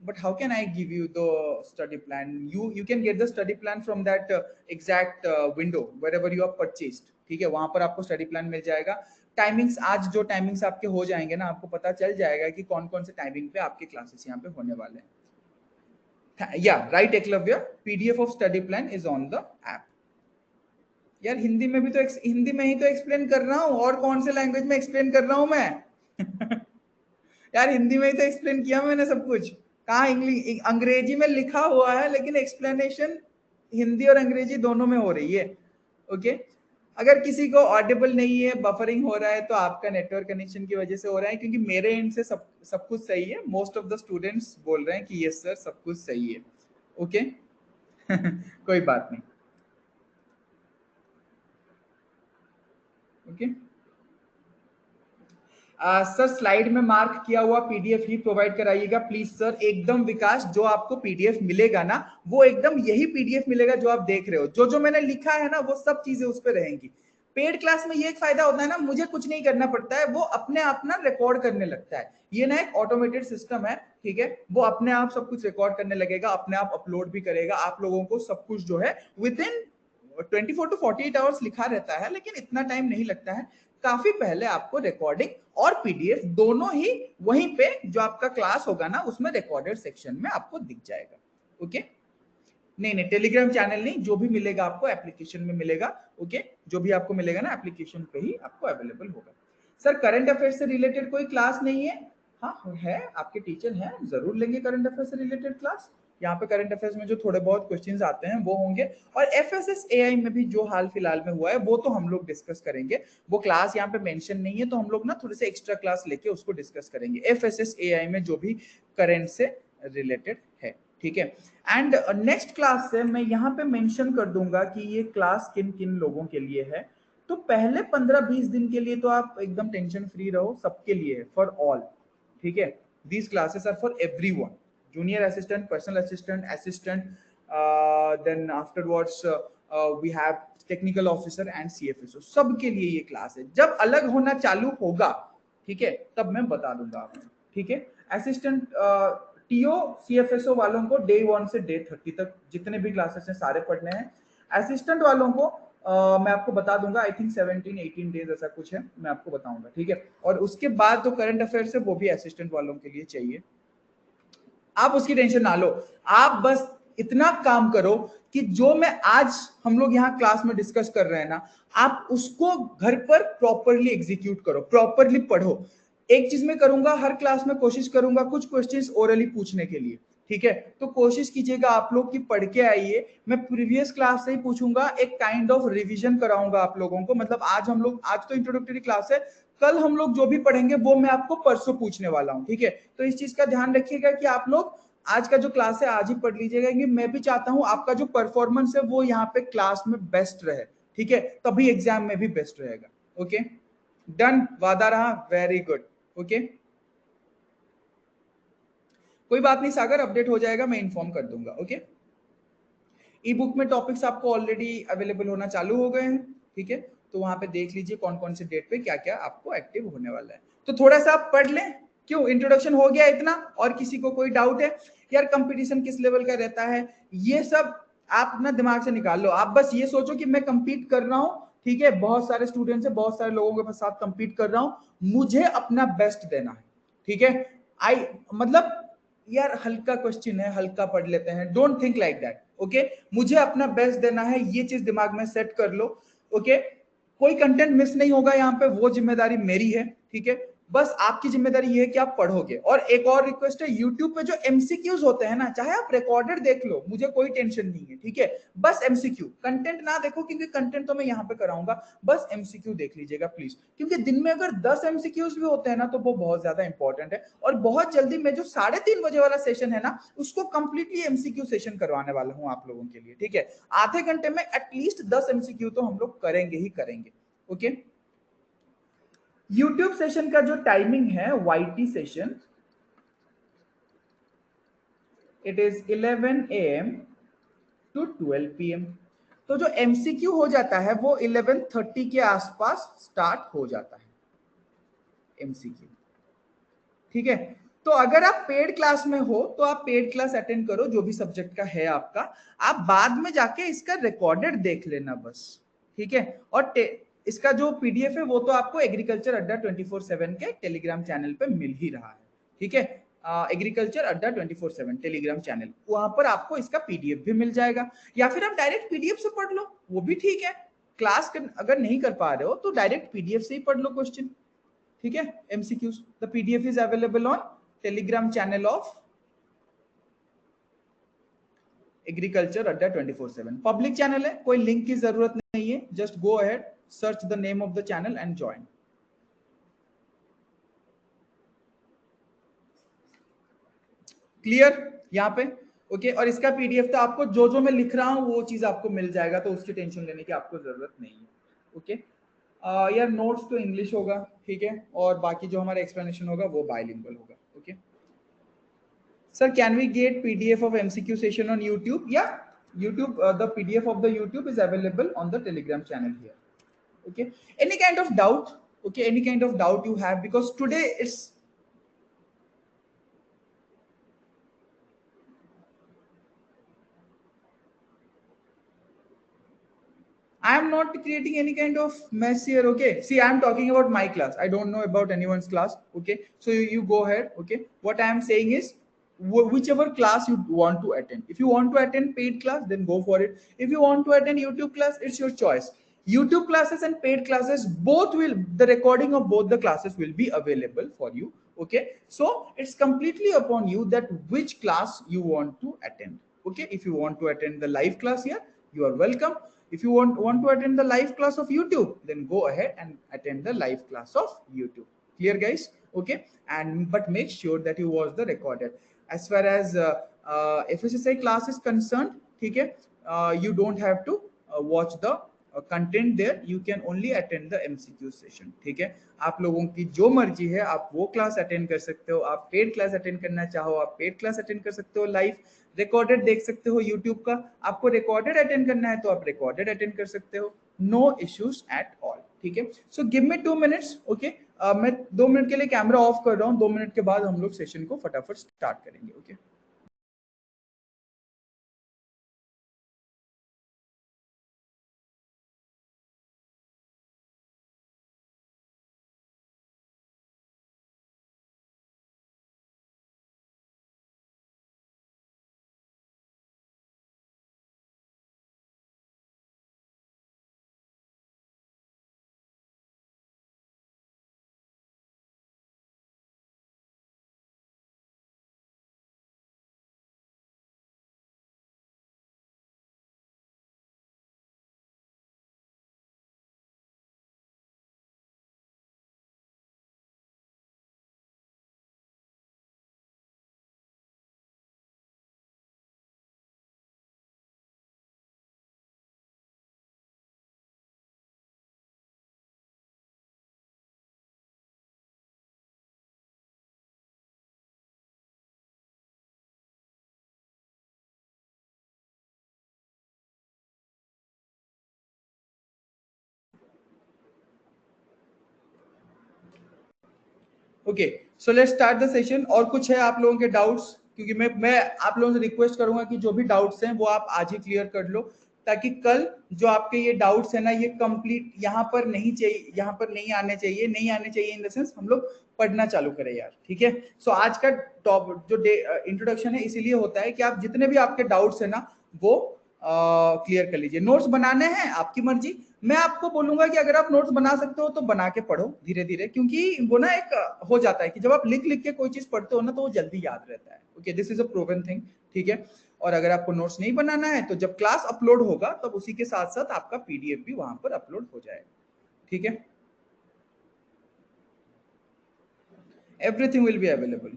but how can I give you the study plan? You can get the study plan from that exact window wherever you have purchased, ठीक है? वहां पर आपको study plan मिल जाएगा। Timings, आज जो timings आपके हो जाएंगे ना, आपको पता चल जाएगा कि कौन कौन से टाइमिंग पे आपके क्लासेस यहाँ पे होने वाले हैं। या right Eklavya, PDF of study plan is on the app. यार हिंदी में भी तो हिंदी में ही तो एक्सप्लेन कर रहा हूँ, और कौन से लैंग्वेज में एक्सप्लेन कर रहा हूँ मैं? यार हिंदी में ही तो एक्सप्लेन किया मैंने सब कुछ। कहाँ इंग्लिश, अंग्रेजी में लिखा हुआ है लेकिन एक्सप्लेनेशन हिंदी और अंग्रेजी दोनों में हो रही है। ओके अगर किसी को ऑडिबल नहीं है, बफरिंग हो रहा है, तो आपका नेटवर्क कनेक्शन की वजह से हो रहा है, क्योंकि मेरे एंड से सब कुछ सही है। मोस्ट ऑफ द स्टूडेंट्स बोल रहे हैं कि यस सर सब कुछ सही है। ओके कोई बात नहीं। ओके सर, स्लाइड में मार्क किया हुआ पीडीएफ ही प्रोवाइड कराइएगा प्लीज सर। एकदम विकास, जो आपको पीडीएफ मिलेगा ना, वो एकदम यही पीडीएफ मिलेगा जो आप देख रहे हो। जो जो मैंने लिखा है ना, वो सब चीजें उस पर रहेंगी। पेड क्लास में ये एक फायदा होता है ना, मुझे कुछ नहीं करना पड़ता है, वो अपने आप ना रिकॉर्ड करने लगता है। ये ना एक ऑटोमेटेड सिस्टम है, ठीक है? वो अपने आप सब कुछ रिकॉर्ड करने लगेगा, अपने आप अपलोड भी करेगा। आप लोगों को सब कुछ जो है विद इन 24 to 48 आवर्स लिखा रहता है, लेकिन इतना टाइम नहीं लगता है। काफी पहले आपको रिकॉर्डिंग और पीडीएफ दोनों ही वहीं पे जो आपका क्लास होगा ना, उसमें रिकॉर्डेड सेक्शन में आपको दिख जाएगा। ओके नहीं, टेलीग्राम चैनल नहीं, जो भी मिलेगा आपको एप्लीकेशन में मिलेगा। ओके जो भी आपको मिलेगा ना, एप्लीकेशन पे ही आपको अवेलेबल होगा। सर करंट अफेयर्स से रिलेटेड कोई क्लास नहीं है? हाँ है, आपके टीचर हैं, जरूर लेंगे करंट अफेयर्स से रिलेटेड क्लास। यहाँ पे करंट अफेयर्स में जो थोड़े बहुत क्वेश्चंस आते हैं वो होंगे, और एफएसएसएआई में भी जो हाल फिलहाल में हुआ है वो तो हम लोग डिस्कस करेंगे। वो क्लास यहाँ पे मेंशन नहीं है, तो हम लोग ना थोड़े से एक्स्ट्रा क्लास लेके उसको डिस्कस करेंगे, एफएसएसएआई में जो भी करंट से रिलेटेड है, ठीक है? एंड नेक्स्ट क्लास से मैं यहाँ पे मेंशन कर दूंगा कि ये क्लास किन किन लोगों के लिए है। तो पहले 15-20 दिन के लिए तो आप एकदम टेंशन फ्री रहो, सबके लिए है, फॉर ऑल, ठीक है? These classes are for everyone, junior assistant, personal assistant, then afterwards we have technical officer and CFSO, सबके लिए ये क्लास है। जब अलग होना चालू होगा, ठीक है, तब मैं बता दूंगा आपको, ठीक है? असिस्टेंट टीओ CFSO वालों को डे 1 से डे 30 तक जितने भी क्लासेस हैं सारे पढ़ने हैं। असिस्टेंट वालों को मैं आपको बता दूंगा, आई थिंक 17-18 डेज ऐसा कुछ है, मैं आपको बताऊंगा, ठीक है? और उसके बाद जो करंट अफेयर्स है वो भी असिस्टेंट वालों के लिए चाहिए। आप उसकी टेंशन ना लो, आप बस इतना काम करो कि जो मैं आज हम लोग यहाँ क्लास में डिस्कस कर रहे हैं ना, आप उसको घर पर प्रॉपरली एग्जीक्यूट करो, प्रॉपरली पढ़ो। एक चीज मैं करूंगा, हर क्लास में कोशिश करूंगा कुछ क्वेश्चंस ओरली पूछने के लिए, ठीक है? तो कोशिश कीजिएगा आप लोग की पढ़ के आइए। मैं प्रीवियस क्लास से ही पूछूंगा, एक काइंड ऑफ रिवीजन कराऊंगा आप लोगों को। मतलब आज तो इंट्रोडक्टरी क्लास है, कल हम लोग जो भी पढ़ेंगे वो मैं आपको परसों पूछने वाला हूं, ठीक है? तो इस चीज का ध्यान रखिएगा कि आप लोग आज का जो क्लास है आज ही पढ़ लीजिएगा, क्योंकि मैं भी चाहता हूं आपका जो परफॉर्मेंस है वो यहाँ पे क्लास में बेस्ट रहे, ठीक है? तभी एग्जाम में भी बेस्ट रहेगा। ओके डन, वादा रहा, वेरी गुड। ओके कोई बात नहीं सागर, अपडेट हो जाएगा, मैं इन्फॉर्म कर दूंगा। ओके ई बुक में टॉपिक्स आपको ऑलरेडी अवेलेबल होना चालू हो गए हैं, ठीक है? तो वहां पे देख लीजिए कौन कौन से डेट पे क्या क्या आपको एक्टिव होने वाला है। तो थोड़ा सा आप पढ़ लें। क्यों, इंट्रोडक्शन हो गया इतना? और किसी को कोई डाउट है? यार कंपटीशन किस लेवल का रहता है, ये सब आप अपना दिमाग से निकाल लो। आप बस ये सोचो कि मैं कंपीट कर रहा हूँ, ठीक है? बहुत सारे स्टूडेंट्स है, बहुत सारे लोगों के साथ कंपीट कर रहा हूँ, मुझे अपना बेस्ट देना है, ठीक है? मतलब यार हल्का क्वेश्चन है, हल्का पढ़ लेते हैं, don't think like that. Okay मुझे अपना बेस्ट देना है, ये चीज दिमाग में सेट कर लो। ओके कोई कंटेंट मिस नहीं होगा यहाँ पे, वो जिम्मेदारी मेरी है, ठीक है? बस आपकी जिम्मेदारी ये है कि आप पढ़ोगे। और एक और रिक्वेस्ट है, यूट्यूब पे जो एमसीक्यूज होते हैं ना, चाहे आप रिकॉर्डेड देख लो, मुझे कोई टेंशन नहीं है, ठीक है, बस एमसीक्यू, कंटेंट ना देखो, क्योंकि कंटेंट तो मैं यहाँ पे कराऊंगा, बस एमसीक्यू देख लीजिएगा प्लीज, क्योंकि दिन में अगर 10 एमसीक्यूज भी होते हैं ना तो वो बहुत ज्यादा इंपॉर्टेंट है। और बहुत जल्दी मैं जो 3:30 बजे वाला सेशन है ना, उसको कंप्लीटली एमसीक्यू सेशन करवाने वाला हूँ आप लोगों के लिए, ठीक है। आधे घंटे में एटलीस्ट 10 एमसीक्यू तो हम लोग करेंगे ही करेंगे, ओके। YouTube सेशन का जो टाइमिंग है, YT session, it is 11 AM to 12 PM। तो जो MCQ हो जाता है वो 11:30 के आसपास स्टार्ट हो जाता है MCQ, ठीक है। तो अगर आप पेड क्लास में हो तो आप पेड क्लास अटेंड करो, जो भी सब्जेक्ट का है आपका, आप बाद में जाके इसका रिकॉर्डेड देख लेना बस, ठीक है। और इसका जो PDF है वो तो आपको एग्रीकल्चर अड्डा 24/7 के टेलीग्राम चैनल पे मिल ही रहा है, ठीक है। एग्रीकल्चर अड्डा 24/7 टेलीग्राम चैनल, वहां पर आपको इसका PDF भी मिल जाएगा, या फिर आप डायरेक्ट PDF से पढ़ लो, वो भी ठीक है। क्लास अगर नहीं कर पा रहे हो तो डायरेक्ट PDF से ही पढ़ लो क्वेश्चन, ठीक है। MCQs, the PDF is available on Telegram channel of agriculture Adda 24/7, public channel है, कोई लिंक की जरूरत नहीं है, just go ahead, search the name of the channel and join. Clear यहाँ पे, ओके। और इसका PDF तो आपको जो जो मैं लिख रहा हूँ वो चीज आपको मिल जाएगा, तो उसकी टेंशन लेने की आपको जरूरत नहीं है, ओके। यार नोट्स तो इंग्लिश होगा, ठीक है, और बाकी जो हमारा एक्सप्लेनेशन होगा वो बाइलिंगुअल होगा, okay. Sir, can we get PDF of MCQ session on YouTube? Yeah, YouTube, the PDF of the YouTube is available on the Telegram channel here. Okay. Any kind of doubt? Okay, any kind of doubt you have, because today it's, I am not creating any kind of mess here. Okay. See, I am talking about my class. I don't know about anyone's class. Okay. So you go ahead. Okay. What I am saying is, whichever class you want to attend. If you want to attend paid class, then go for it. If you want to attend YouTube class, it's your choice. YouTube classes and paid classes, both will, the recording of both the classes will be available for you. Okay. So it's completely upon you that which class you want to attend. Okay. If you want to attend the live class here, you are welcome. If you want to attend the live class of YouTube, then go ahead and attend the live class of YouTube. Clear, guys? Okay. And but make sure that you watch the recorded. As far as FSSI class is concerned, okay, you don't have to watch the content there, you can only attend the MCQ session, ठीक है। आप लोगों की जो मर्जी है, आप वो क्लास अटेंड कर सकते हो, आप पेड क्लास अटेंड करना चाहो आप पेड क्लास अटेंड कर सकते हो, लाइव रिकॉर्डेड देख सकते हो यूट्यूब का, आपको रिकॉर्डेड अटेंड करना है तो आप रिकॉर्डेड अटेंड कर सकते हो, नो इश्यूज एट ऑल, ठीक है। So give me 2 minutes, okay. मैं 2 मिनट के लिए कैमरा ऑफ कर रहा हूँ, 2 मिनट के बाद हम लोग सेशन को फटाफट स्टार्ट करेंगे, okay. Okay, so let's start the session. और कुछ है आप लोगों के डाउट्स? क्योंकि मैं आप लोगों से रिक्वेस्ट करूंगा कि जो भी डाउट्स हैं वो आप आज ही क्लियर कर लो, ताकि कल जो आपके ये डाउट्स है ना, ये कंप्लीट यहाँ पर नहीं चाहिए, यहाँ पर नहीं आने चाहिए, नहीं आने चाहिए इन द सेंस हम लोग पढ़ना चालू करें यार, ठीक है। सो आज का टॉप जो इंट्रोडक्शन है इसीलिए होता है कि आप जितने भी आपके डाउट्स है ना वो क्लियर कर लीजिए। नोट्स बनाने हैं आपकी मर्जी, मैं आपको बोलूंगा कि अगर आप नोट्स बना सकते हो तो बना के पढ़ो धीरे धीरे, क्योंकि वो ना एक हो जाता है कि जब आप लिख लिख के कोई चीज पढ़ते हो ना तो वो जल्दी याद रहता है। Okay, this is a proven thing, ठीक है। और अगर आपको नोट्स नहीं बनाना है तो जब क्लास अपलोड होगा तब उसी के साथ साथ आपका पीडीएफ भी वहां पर अपलोड हो जाएगा, ठीक है। एवरीथिंग विल बी अवेलेबल,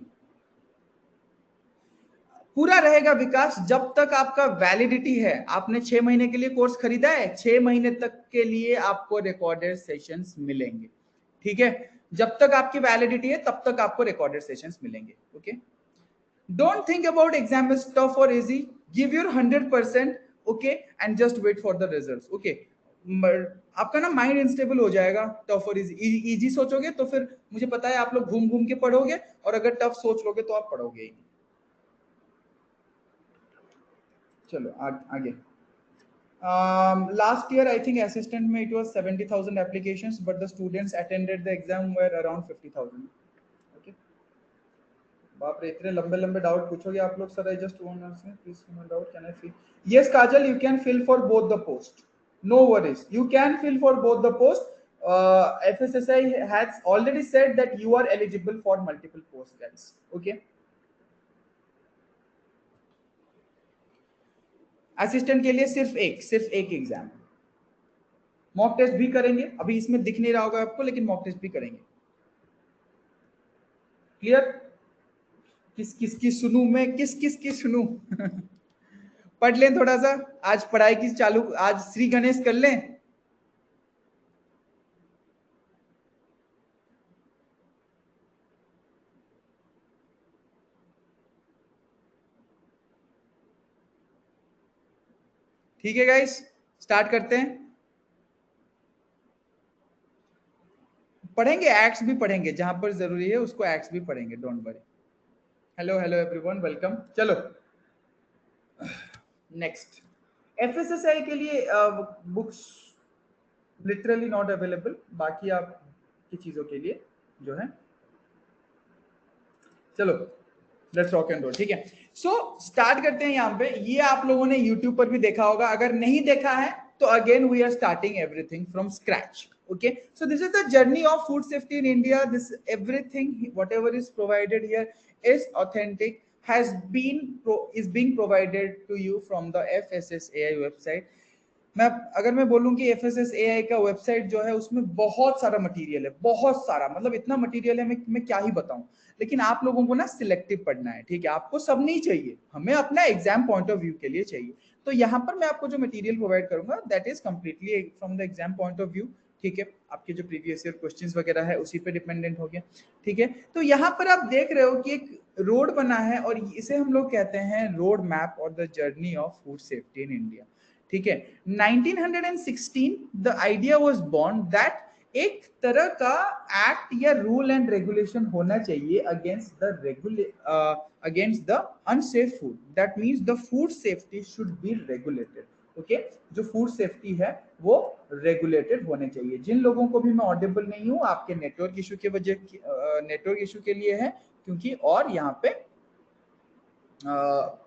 पूरा रहेगा विकास जब तक आपका वैलिडिटी है। आपने 6 महीने के लिए कोर्स खरीदा है, 6 महीने तक के लिए आपको रिकॉर्डेड सेशंस मिलेंगे, ठीक है। जब तक आपकी वैलिडिटी है तब तक आपको रिकॉर्डेड सेशंस मिलेंगे। Okay, don't think about exam is tough और easy, give your 100%, okay, and just wait for the results. Okay, आपका ना माइंड अनस्टेबल हो जाएगा टफ और इजी। इजी सोचोगे तो फिर मुझे पता है आप लोग घूम घूम के पढ़ोगे, और अगर टफ सोच लोगे तो आप पढ़ोगे ही नहीं। चलो आगे। Last year, I think assistant में it was 70,000 applications, but the students attended the exam were around 50,000. Okay. बाप रे, इतने लंबे लंबे डाउट पूछोगे आप लोग sir. I just want to say, please no doubt, can I fill? Yes, Kajal, you can fill for both the post. No worries, you can fill for both the post. FSSI has already said that you are eligible for multiple posts, guys. Okay. Assistant के लिए सिर्फ एक exam. Mock test भी करेंगे, अभी इसमें दिख नहीं रहा होगा आपको, लेकिन मॉक टेस्ट भी करेंगे। क्लियर? किस किस की सुनूं मैं, किस किस की सुनूं? पढ़ लें थोड़ा सा, आज पढ़ाई की चालू, आज श्री गणेश कर लें। ठीक है गाइस, स्टार्ट करते हैं। पढ़ेंगे एक्ट्स भी पढ़ेंगे, जहां पर जरूरी है उसको एक्ट्स भी पढ़ेंगे, don't worry. Hello hello everyone, welcome. चलो नेक्स्ट, एफएसएसआई के लिए बुक्स लिटरली नॉट अवेलेबल, बाकी आप की चीजों के लिए जो है। चलो लेट्स रॉक एंड रोल, ठीक है। सो स्टार्ट करते हैं। यहाँ पे ये आप लोगों ने यूट्यूब पर भी देखा होगा, अगर नहीं देखा है तो again we are starting everything from scratch. Okay, so this is the journey of food safety in India. This everything, whatever is provided here, is authentic, has been is being provided to you from the FSSAI website. अगर मैं बोलूं कि FSSAI का website जो है उसमें बहुत सारा मटेरियल है, बहुत सारा, मतलब इतना मटेरियल है मैं क्या ही बताऊं। लेकिन आप लोगों को ना सिलेक्टिव पढ़ना है, ठीक है। आपको सब नहीं चाहिए, हमें अपना एग्जाम पॉइंट ऑफ व्यू के लिए चाहिए। तो यहाँ पर मैं आपको जो मटेरियल प्रोवाइड करूंगा that is completely from the exam point of view, ठीक है। आपके जो प्रीवियस ईयर क्वेश्चंस वगैरह है उसी पे डिपेंडेंट हो गया, ठीक है। तो यहाँ पर आप देख रहे हो कि एक रोड बना है और इसे हम लोग कहते हैं रोड मैप और the journey of food safety in India, ठीक है। 1916 the idea was born that एक तरह का एक्ट या रूल एंड रेगुलेशन होना चाहिए against the unsafe food, that means the food safety should be regulated. Okay, जो फूड सेफ्टी है वो रेगुलेटेड होने चाहिए। जिन लोगों को भी मैं ऑडिबल नहीं हूं, आपके नेटवर्क इशू के नेटवर्क इशू के लिए है, क्योंकि और यहाँ पे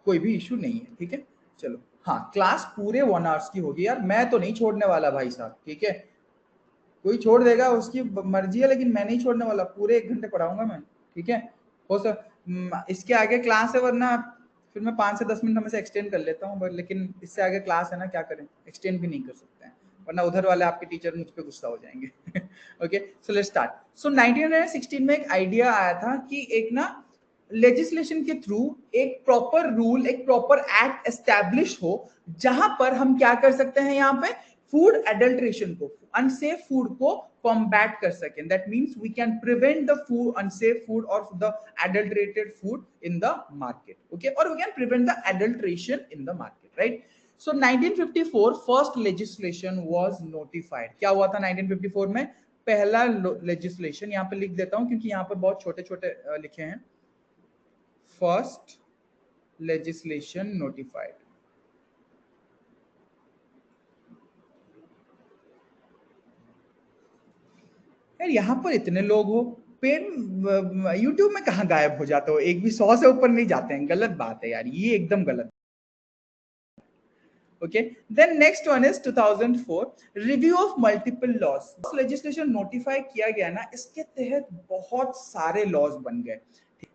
कोई भी इशू नहीं है, ठीक है। चलो हाँ, क्लास पूरे 1 आवर्स की होगी यार, मैं तो नहीं छोड़ने वाला भाई साहब, ठीक है। कोई छोड़ देगा उसकी मर्जी है, लेकिन मैं नहीं छोड़ने वाला, पूरे 1 घंटे पढ़ाऊंगा मैं, ठीक है। हो सक इसके आगे क्लास है, वरना फिर मैं 5 से 10 मिनट हमें एक्सटेंड कर लेता हूँ, लेकिन इससे आगे क्लास है ना, क्या करें, एक्सटेंड भी नहीं कर सकते हैं, वरना उधर वाले आपके टीचर मुझ पे गुस्सा हो जाएंगे। Okay, so let's start. So 1916 में एक आइडिया आया था कि एक ना लेजिस्लेशन के थ्रू एक प्रॉपर रूल, एक प्रॉपर एक्ट एस्टैब्लिश हो, जहां पर हम क्या कर सकते हैं, यहाँ पे फूड एडल्ट्रेशन को, अनसेफ फूड को कॉम्बैट कर सकें। That means we can prevent the food, unsafe food और the adulterated food in the market, okay, और we can prevent the adulteration in the market, right. So 1954 first legislation was notified. क्या हुआ था 1954 में? पहला legislation, यहाँ पे लिख देता हूं क्योंकि यहाँ पर बहुत छोटे छोटे लिखे हैं। फर्स्ट लेजिस्लेशन नोटिफाइड, यार यहाँ पर इतने लोग हो, पेन यूट्यूब में कहाँ गायब हो जाते हो, एक भी 100 से ऊपर नहीं जाते हैं, गलत बात है यार, ये एकदम गलत। Okay, then next one is 2004 review of multiple laws. Legislation notify किया गया ना, इसके तहत बहुत सारे लॉज बन गए,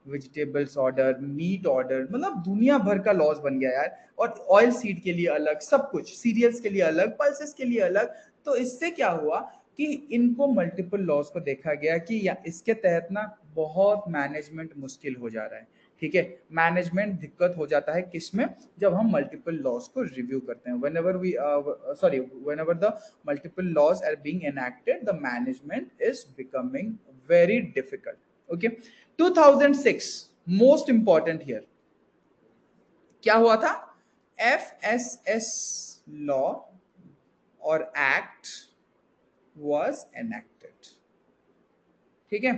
वेजिटेबल्स ऑर्डर, मीट ऑर्डर, मतलब दुनिया भर का लॉज बन गया यार। और ऑयल सीड के लिए अलग, सब कुछ, सीरियल्स के लिए अलग, पल्सेस के लिए अलग। तो इससे क्या हुआ कि इनको मल्टीपल लॉज को देखा गया कि इसके तहत ना बहुत मैनेजमेंट मुश्किल हो जा रहा है। ठीक है, मैनेजमेंट दिक्कत हो जाता है किसमें, जब हम मल्टीपल लॉज को रिव्यू करते हैं। whenever the multiple laws are being enacted, the management is becoming very difficult. Okay, 2006 most important here, क्या हुआ था, FSS law और एक्ट was enacted। ठीक है,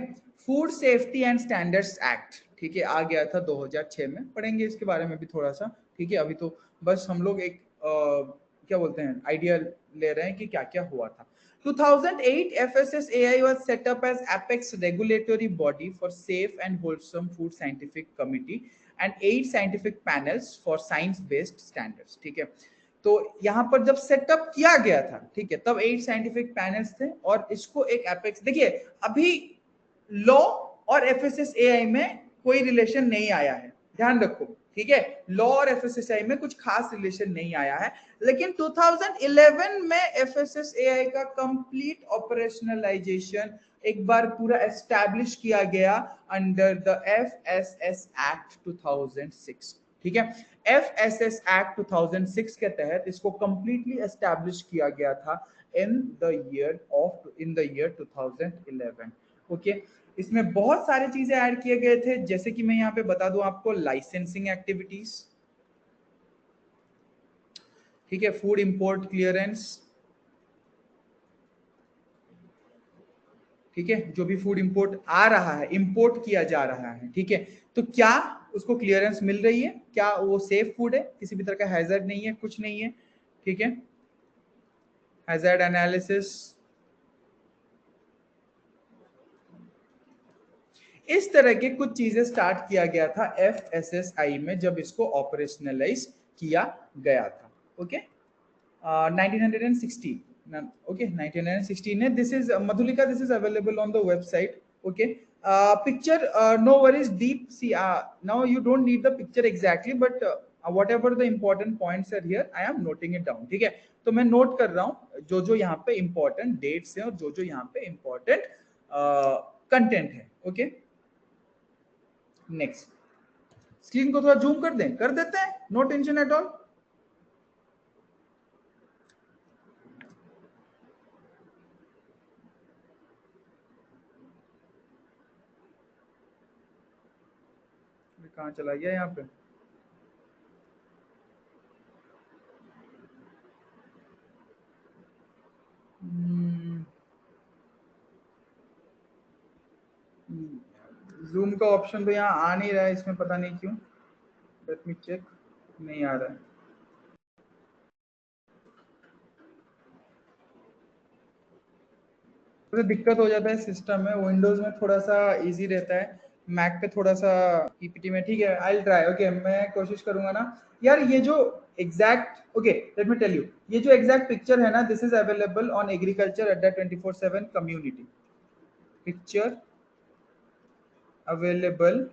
food safety and standards act, ठीक है, आ गया था 2006 में, पढ़ेंगे इसके बारे में भी थोड़ा सा। ठीक है, अभी तो बस हम लोग एक क्या बोलते हैं, आइडिया ले रहे हैं कि क्या क्या हुआ था। 2008 FSSAI was set up as apex regulatory body for safe and wholesome food scientific committee and 8 scientific panels for science based standards। ठीक है, तो यहाँ पर जब सेटअप किया गया था, ठीक है, तब 8 साइंटिफिक पैनल्स थे और इसको एक एपेक्स, देखिए अभी लॉ और एफएसएसएआई में कोई रिलेशन नहीं आया है, ध्यान रखो। ठीक है, लॉ और एफएसएसएआई में कुछ खास रिलेशन नहीं आया है, लेकिन 2011 में एफएसएसएआई का कंप्लीट ऑपरेशनलाइजेशन एक बार पूरा एस्टैब्लिश किया गया अंडर द एफएसएस एक्ट 2006। ठीक है, एफएसएस एक्ट 2006 के तहत इसको कंप्लीटली एस्टैब्लिश किया गया था इन द ईयर 2011। ओके, इसमें बहुत सारी चीजें ऐड किए गए थे, जैसे कि मैं यहाँ पे बता दूं आपको, लाइसेंसिंग एक्टिविटीज, ठीक है, फूड इंपोर्ट क्लियरेंस, ठीक है, जो भी फूड इंपोर्ट आ रहा है, इंपोर्ट किया जा रहा है, ठीक है, तो क्या उसको क्लियरेंस मिल रही है, क्या वो सेफ फूड है, किसी भी तरह का हैजर्ड नहीं है, कुछ नहीं है। ठीक है, हैजर्ड एनालिसिस, इस तरह के कुछ चीजें स्टार्ट किया गया था एफएसएसआई में जब इसको ऑपरेशनलाइज किया गया था। ओके, 1916, ओके 1916 है। This is Madhulika, this is available on the website. Okay, picture no worries deep sea, now you don't need the picture exactly, but whatever the important points are here, I am noting it down। ठीक है, तो मैं note कर रहा हूँ जो जो यहाँ पे इंपॉर्टेंट डेट्स हैं और जो जो यहाँ पे इंपॉर्टेंट कंटेंट है। ओके, नेक्स्ट, स्क्रीन को थोड़ा जूम कर दें, कर देते हैं, नो टेंशन एट ऑल। कहाँ चला गया यहाँ पे, जूम का ऑप्शन तो यहाँ आ नहीं रहा है इसमें, पता नहीं क्यों। लेट मी चेक, नहीं आ रहा है। तो दिक्कत हो जाता है सिस्टम में, विंडोज में थोड़ा सा इजी रहता है, मैक पे थोड़ा सा पीपीटी में। ठीक है, आई विल ट्राई। ओके, मैं कोशिश करूंगा ना यार, ये जो exact, okay let me tell you, ये जो एग्जैक्ट पिक्चर है ना, this is available on agriculture Adda 24/7 community. Picture available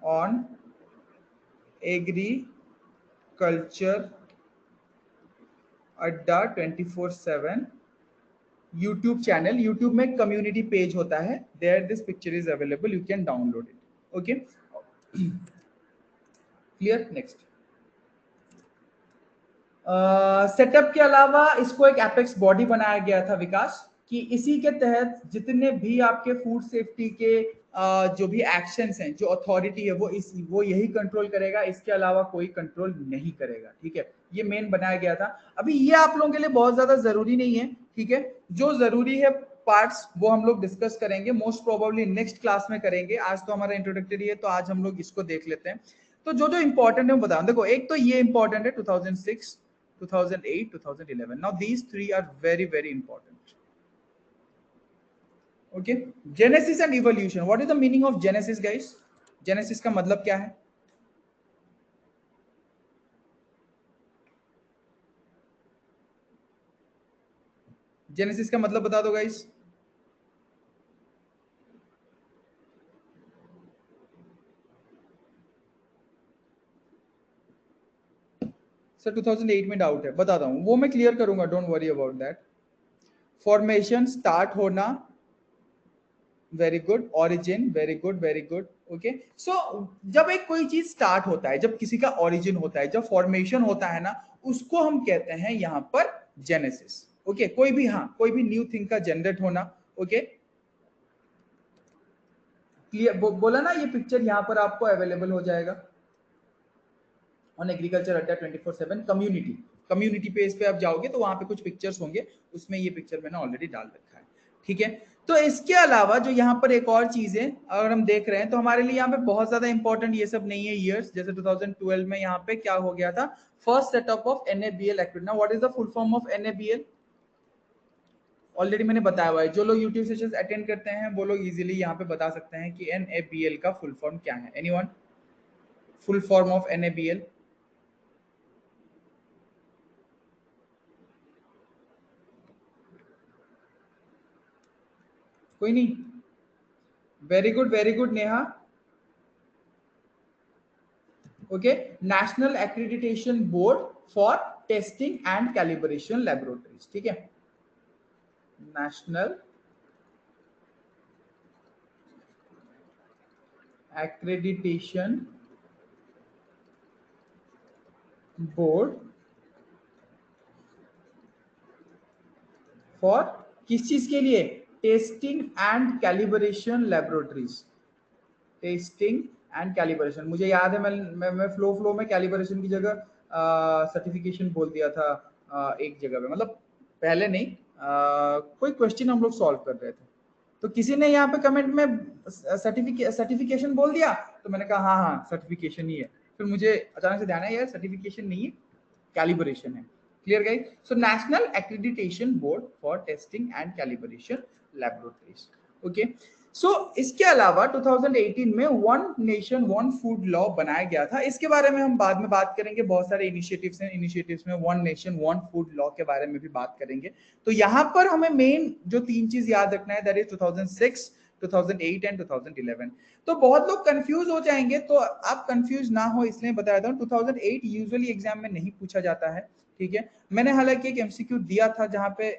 on agriculture Adda 24/7 YouTube channel. YouTube में कम्युनिटी पेज होता है, there this picture is available, you can download it. Okay, clear. Next, setup के अलावा इसको एक एपेक्स बॉडी बनाया गया था विकास, कि इसी के तहत जितने भी आपके फूड सेफ्टी के जो भी एक्शंस हैं, जो अथॉरिटी है, वो यही कंट्रोल करेगा, इसके अलावा कोई कंट्रोल नहीं करेगा। ठीक है, ये मेन बनाया गया था। अभी ये आप लोगों के लिए बहुत ज्यादा जरूरी नहीं है, ठीक है, जो जरूरी है पार्ट्स वो हम लोग डिस्कस करेंगे, मोस्ट प्रोबेबली नेक्स्ट क्लास में करेंगे। आज तो हमारा इंट्रोडक्टरी है, तो आज हम लोग इसको देख लेते हैं। तो जो जो इंपॉर्टेंट है वो बताऊं, देखो एक तो ये इंपॉर्टेंट है 2006, 2008, 2011। Now these three are very very important. Okay, Genesis and evolution. What is the meaning of Genesis, guys? Genesis का मतलब क्या है? जेनेसिस का मतलब बता दो गाइस। सर 2008 में डाउट है, बताता हूँ, वो मैं क्लियर करूंगा, don't worry about that. Formation, start होना, very good. Origin, very good very good. Okay, so जब एक कोई चीज स्टार्ट होता है, जब किसी का ऑरिजिन होता है, जब फॉर्मेशन होता है ना, उसको हम कहते हैं यहाँ पर जेनेसिस। ओके, कोई भी, हाँ, कोई भी न्यू थिंग का जनरेट होना। ओके, क्लियर बोला ना, ये पिक्चर यहाँ पर आपको अवेलेबल हो जाएगा on agriculture Adda 24/7 community. Community page पे आप जाओगे तो वहां पे कुछ पिक्चर्स होंगे, उसमें ये पिक्चर मैंने ऑलरेडी डाल रखा है। ठीक है, तो इसके अलावा जो यहाँ पर एक और चीज है, अगर हम देख रहे हैं तो हमारे लिए यहाँ पे बहुत ज्यादा इंपॉर्टेंट ये सब नहीं है ईयर्स। जैसे 2012 में यहाँ पे क्या हो गया था, first setup of NABL activity. Now what is the full form of NABL? Already मैंने बताया हुआ है, जो लोग यूट्यूब सेशंस अटेंड करते हैं वो लोग इजीली यहाँ पे बता सकते हैं कि NABL का फुल फॉर्म क्या है। Anyone? Full form of NABL? कोई नहीं? Very good Neha. Okay, national accreditation board for testing and calibration laboratories. ठीक है, नेशनल एक्रेडिटेशन बोर्ड फॉर किस चीज के लिए? Testing and calibration laboratories. Testing and calibration, मुझे याद है मैं फ्लो में कैलिब्रेशन की जगह सर्टिफिकेशन बोल दिया था एक जगह पे, मतलब पहले नहीं, कोई क्वेश्चन हम लोग सॉल्व कर रहे थे तो किसी ने यहाँ पे कमेंट में सर्टिफिकेशन बोल दिया, तो मैंने कहा हाँ हाँ सर्टिफिकेशन ही है। फिर मुझे अचानक से ध्यान आया यार सर्टिफिकेशन नहीं है, कैलिब्रेशन है। Clear guys? So national accreditation board for testing and calibration laboratories. Okay, so इसके अलावा 2018 में one nation one food law बनाया गया था। इसके बारे में हम बाद में बात करेंगे, बहुत सारे इनिशिएटिव्स हैं, इनिशिएटिव्स में one nation one food law के बारे में भी बात करेंगे। तो यहाँ पर हमें मेन जो तीन चीज याद रखना है, दैट इज 2006, 2008 एंड 2011। तो बहुत लोग कंफ्यूज हो जाएंगे, तो आप कंफ्यूज ना हो इसलिए बता देता हूँ, 2008 यूजुअली एग्जाम में नहीं पूछा जाता है। ठीक है, मैंने हालांकि एक MCQ दिया था जहां पे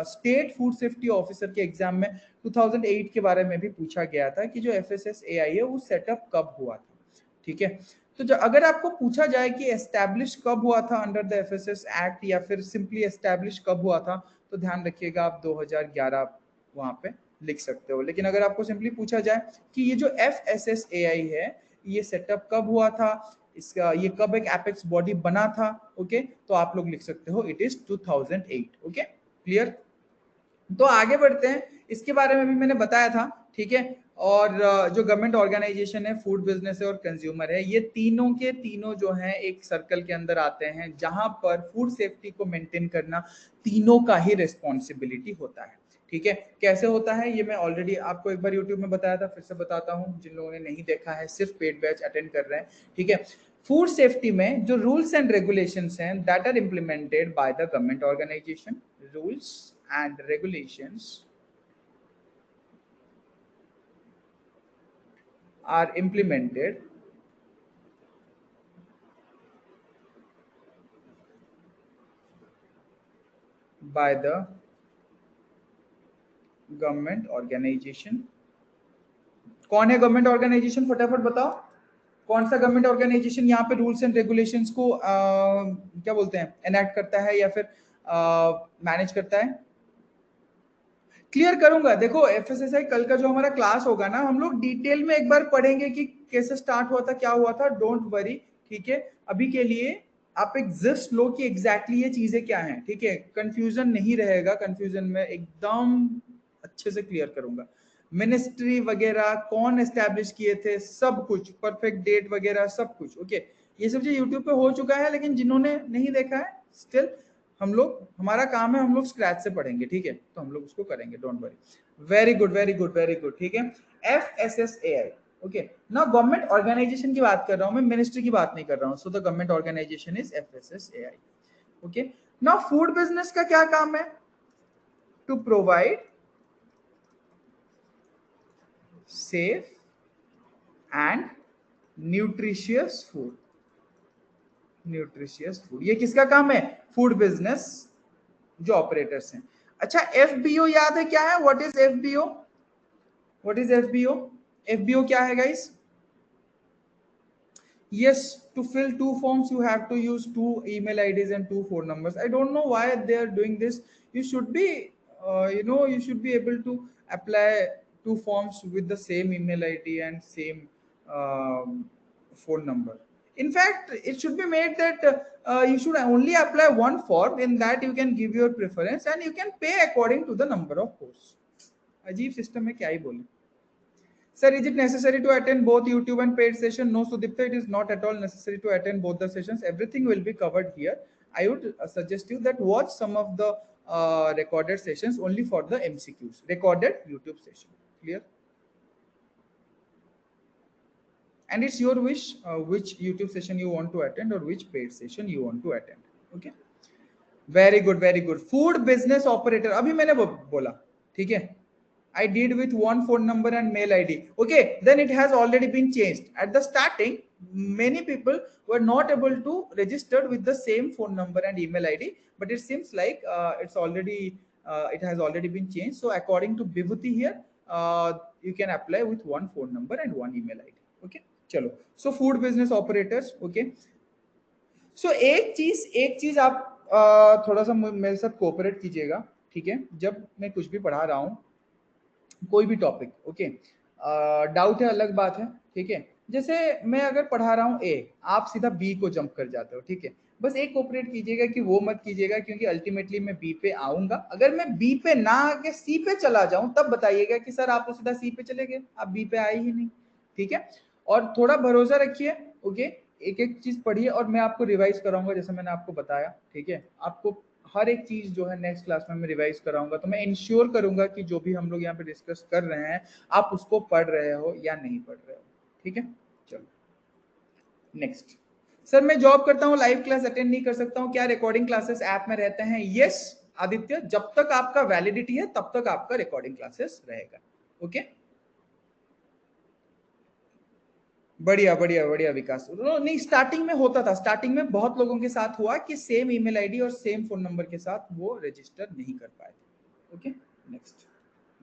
स्टेट फूड सेफ्टी ऑफिसर के एग्जाम में 2008 के बारे में भी पूछा गया था कि जो FSSAI है वो सेटअप कब हुआ था। ठीक है, तो जो अगर आपको पूछा जाए कि एस्टैब्लिश कब हुआ था अंडर द FSS एक्ट, या फिर सिंपली एस्टैब्लिश कब हुआ था, तो ध्यान रखिएगा आप 2011 वहां पे लिख सकते हो। लेकिन अगर आपको सिंपली पूछा जाए कि ये जो FSSAI है ये सेटअप कब हुआ था, इसका ये कब एक एपेक्स बॉडी बना था, ओके, तो आप लोग लिख सकते हो इट इज 2008। Okay, clear? तो आगे बढ़ते हैं, इसके बारे में भी मैंने बताया था। ठीक है, और जो गवर्नमेंट ऑर्गेनाइजेशन है, फूड बिजनेस है और कंज्यूमर है, ये तीनों के तीनों जो हैं एक सर्कल के अंदर आते हैं जहां पर फूड सेफ्टी को मेंटेन करना तीनों का ही रिस्पॉन्सिबिलिटी होता है। ठीक है, कैसे होता है ये मैं ऑलरेडी आपको एक बार यूट्यूब में बताया था, फिर से बताता हूँ जिन लोगों ने नहीं देखा है, सिर्फ पेड बैच अटेंड कर रहे हैं। ठीक है, फूड सेफ्टी में जो रूल्स एंड रेगुलेशंस हैं that are implemented by the government organization, rules and regulations are implemented by the government organization। कौन है गवर्नमेंट ऑर्गेनाइजेशन, फटाफट बताओ कौन सा गवर्नमेंट ऑर्गेनाइजेशन यहाँ पे रूल्स एंड रेगुलेशंस को क्या बोलते हैं, एनैक्ट करता है या फिर मैनेज करता है? क्लियर करूंगा, देखो FSSAI कल का जो हमारा क्लास होगा ना, हम लोग डिटेल में एक बार पढ़ेंगे कि कैसे स्टार्ट हुआ था, क्या हुआ था, डोंट वरी। ठीक है, अभी के लिए आप एक जस्ट लो कि एग्जैक्टली ये चीजें क्या हैं। ठीक है, कंफ्यूजन नहीं रहेगा, कंफ्यूजन में एकदम अच्छे से क्लियर करूंगा। मिनिस्ट्री वगैरह कौन एस्टैब्लिश किए थे, सब कुछ, परफेक्ट डेट वगैरह सब कुछ। ओके, ये सब चीज यूट्यूब पे हो चुका है, लेकिन जिन्होंने नहीं देखा है स्टिल हम लोग, हमारा काम है हम लोग स्क्रैच से पढ़ेंगे। ठीक है, तो हम लोग उसको करेंगे, don't worry. Very good very good very good. ठीक है, FSSAI। ओके, ना गवर्नमेंट ऑर्गेनाइजेशन की बात कर रहा हूं मैं, मिनिस्ट्री की बात नहीं कर रहा हूं। So the government organization is FSSAI। Okay, ना फूड बिजनेस का क्या काम है? to provide safe and nutritious food. Nutritious food, ये किसका काम है? फूड बिजनेस जो ऑपरेटर्स हैं। अच्छा, एफबीओ याद है क्या है? What is FBO? What is FBO? FBO क्या है guys? Yes, to fill 2 forms you have to use 2 email IDs and 2 phone numbers. I don't know why they are doing this. You should be you should be able to apply 2 forms with the same email ID and same phone number. In fact, it should be made that you should only apply 1 form. In that you can give your preference and you can pay according to the number of posts. अजीब system है, क्या ही बोले। Sir, is it necessary to attend both YouTube and paid session? No, Sudipta, it is not at all necessary to attend both the sessions. Everything will be covered here. I would suggest you that watch some of the recorded sessions only for the MCQs. Recorded YouTube session. Clear? And it's your wish which YouTube session you want to attend or which paid session you want to attend. Okay? Very good, very good. Food business operator. अभी मैंने बोला, ठीक है? I did with 1 phone number and mail ID. Okay, then it has already been changed. At the starting, many people were not able to register with the same phone number and email ID, but it seems like it has already been changed. So according to Bibhuti here, you can apply with 1 phone number and 1 email ID. Okay, चलो. So food business operators. Okay. So एक चीज आप थोड़ा सा मेरे साथ cooperate कीजिएगा, ठीक है? जब मैं कुछ भी पढ़ा रहा हूँ, कोई भी टॉपिक, ओके, डाउट है अलग बात है, ठीक है? जैसे मैं अगर पढ़ा रहा हूँ ए, आप सीधा बी को जंप कर जाते हो, ठीक है? बस एक कोऑपरेट कीजिएगा कि वो मत कीजिएगा, क्योंकि अल्टीमेटली मैं बी पे आऊंगा। अगर मैं बी पे ना आके सी पे चला जाऊं तब बताइएगा कि सर आप तो सीधा सी पे चले गए, आप बी पे आए ही नहीं, ठीक है? और थोड़ा भरोसा रखिए, ओके? एक एक चीज पढ़िए और मैं आपको रिवाइज कराऊंगा जैसे मैंने आपको बताया, ठीक है? आपको हर एक चीज जो है नेक्स्ट क्लास में मैं रिवाइज कराऊंगा, तो मैं इंश्योर करूंगा कि जो भी हम लोग यहाँ पे डिस्कस कर रहे हैं आप उसको पढ़ रहे हो या नहीं पढ़ रहे हो, ठीक है? चलो नेक्स्ट। सर मैं जॉब करता हूँ, लाइव क्लास अटेंड नहीं कर सकता हूँ, क्या रिकॉर्डिंग क्लासेस ऐप में रहते हैं? यस आदित्य, जब तक आपका वैलिडिटी है तब तक आपका रिकॉर्डिंग क्लासेस रहेगा। ओके, बढ़िया बढ़िया बढ़िया विकास। नहीं, स्टार्टिंग में होता था, स्टार्टिंग में बहुत लोगों के साथ हुआ कि सेम ईमेल आईडी और सेम फोन नंबर के साथ वो रजिस्टर नहीं कर पाए थे। Okay next,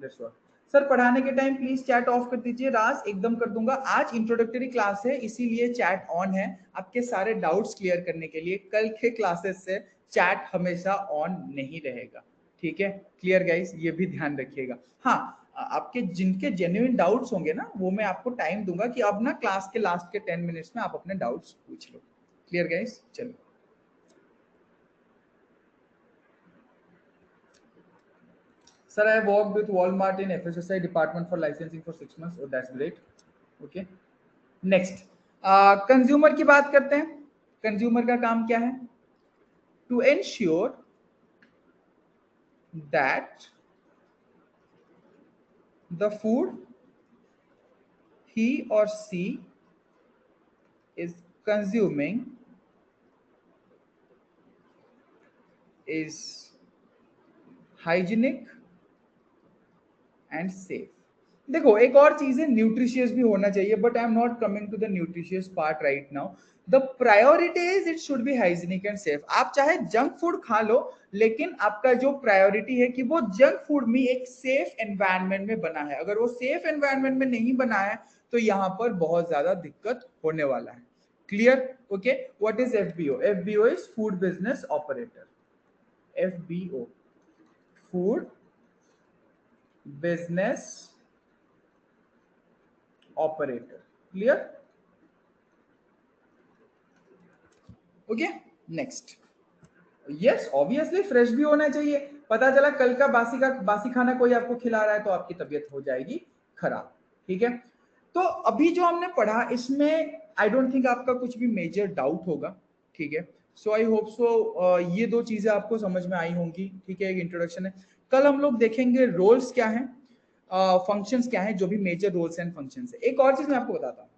that's what. Sir पढ़ाने के टाइम प्लीज चैट ऑफ कर दीजिए। राज एकदम कर दूंगा, आज इंट्रोडक्टरी क्लास है इसीलिए चैट ऑन है आपके सारे डाउट्स क्लियर करने के लिए। कल के क्लासेस से चैट हमेशा ऑन नहीं रहेगा, ठीक है? क्लियर गाइस, ये भी ध्यान रखिएगा। हाँ, आपके जिनके जेन्युइन डाउट्स होंगे ना, वो मैं आपको टाइम दूंगा कि अब ना क्लास के लास्ट के 10 मिनट्स में आप अपने डाउट्स पूछ लो। Clear guys? चलो sir, I worked with Walmart in FSSI department for licensing for 6 months। Oh that's great. Okay next, consumer की बात करते हैं। कंज्यूमर का काम क्या है? To ensure that the food he or she is consuming is hygienic and safe। देखो एक और चीज है, न्यूट्रिशियस भी होना चाहिए, but I am not coming to the nutritious part right now. The priority is it should be hygienic and safe. आप चाहे जंक फूड खा लो, लेकिन आपका जो प्रायोरिटी है कि वो जंक फूड में एक सेफ एनवायरनमेंट में बना है। अगर वो सेफ एनवायरनमेंट में नहीं बना है तो यहाँ पर बहुत ज्यादा दिक्कत होने वाला है। Clear? Okay, what is FBO? FBO is food business operator. FBO, food business operator. Clear? Okay next. Yes obviously fresh भी होना चाहिए। पता चला कल का बासी खाना कोई आपको खिला रहा है तो आपकी तबीयत हो जाएगी खराब, ठीक है? तो अभी जो हमने पढ़ा इसमें आई डोंट थिंक आपका कुछ भी मेजर डाउट होगा, ठीक है? सो आई होप सो ये 2 चीजें आपको समझ में आई होंगी, ठीक है? एक इंट्रोडक्शन है। कल हम लोग देखेंगे रोल्स क्या है, फंक्शंस क्या है, जो भी मेजर रोल्स एंड फंक्शंस है। एक और चीज मैं आपको बताता हूँ।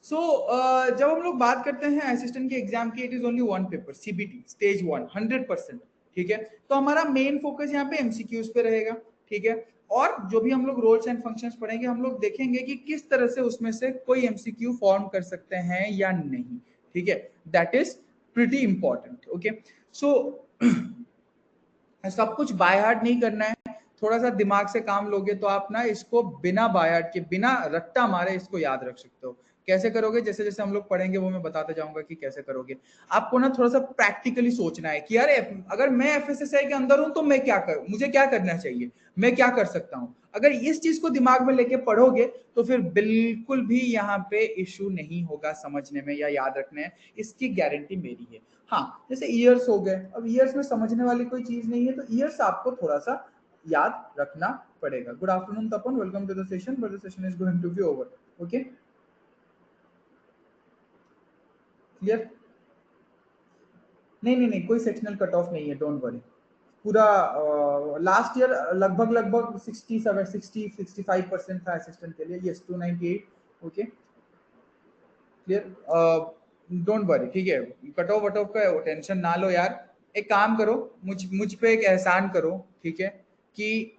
जब हम लोग बात करते हैं असिस्टेंट के एग्जाम की, it is only 1 paper, CBT stage 1, 100%। ठीक है। तो हमारा मेन फोकस यहाँ पे एमसीक्यूज पे रहेगा, ठीक है। और जो भी हम लोग रोल्स एंड फंक्शंस पढ़ेंगे, हम लोग देखेंगे कि किस तरह से उसमें से कोई एमसीक्यू फॉर्म कर सकते हैं या नहीं, ठीक है। That is pretty important, okay. So सब कुछ बाय हार्ट नहीं करना है, थोड़ा सा दिमाग से काम लोगे तो आप ना इसको बिना बाय हार्ट के, बिना रट्टा मारे इसको याद रख सकते हो। कैसे करोगे, जैसे जैसे हम लोग पढ़ेंगे वो मैं बताते जाऊंगा कि कैसे करोगे। आपको ना थोड़ा सा प्रैक्टिकली सोचना है कि यार अगर मैं एफएसएसआई के अंदर हूं तो मैं क्या करूं, मुझे क्या करना चाहिए, मैं क्या कर सकता हूं। अगर इस चीज को दिमाग में लेके पढ़ोगे तो फिर बिल्कुल भी यहाँ पे इश्यू नहीं होगा समझने में या याद रखने में, इसकी गारंटी मेरी है। हाँ, जैसे ईयर्स हो गए, अब ईयर्स में समझने वाली कोई चीज नहीं है, तो ईयर्स आपको थोड़ा सा याद रखना पड़ेगा। Good afternoon Tapan, welcome to the session, but the session is going to be over, okay. Clear? नहीं नहीं नहीं, कोई सेक्शनल कट ऑफ नहीं है, डोंट वरी। पूरा लास्ट ईयर लगभग लगभग 65% था असिस्टेंट के लिए, yes 298, okay. Clear? Don't worry, ठीक है। कट ऑफ वट ऑफ का टेंशन ना लो यार। एक काम करो, मुझ पे एक एहसान करो, ठीक है, कि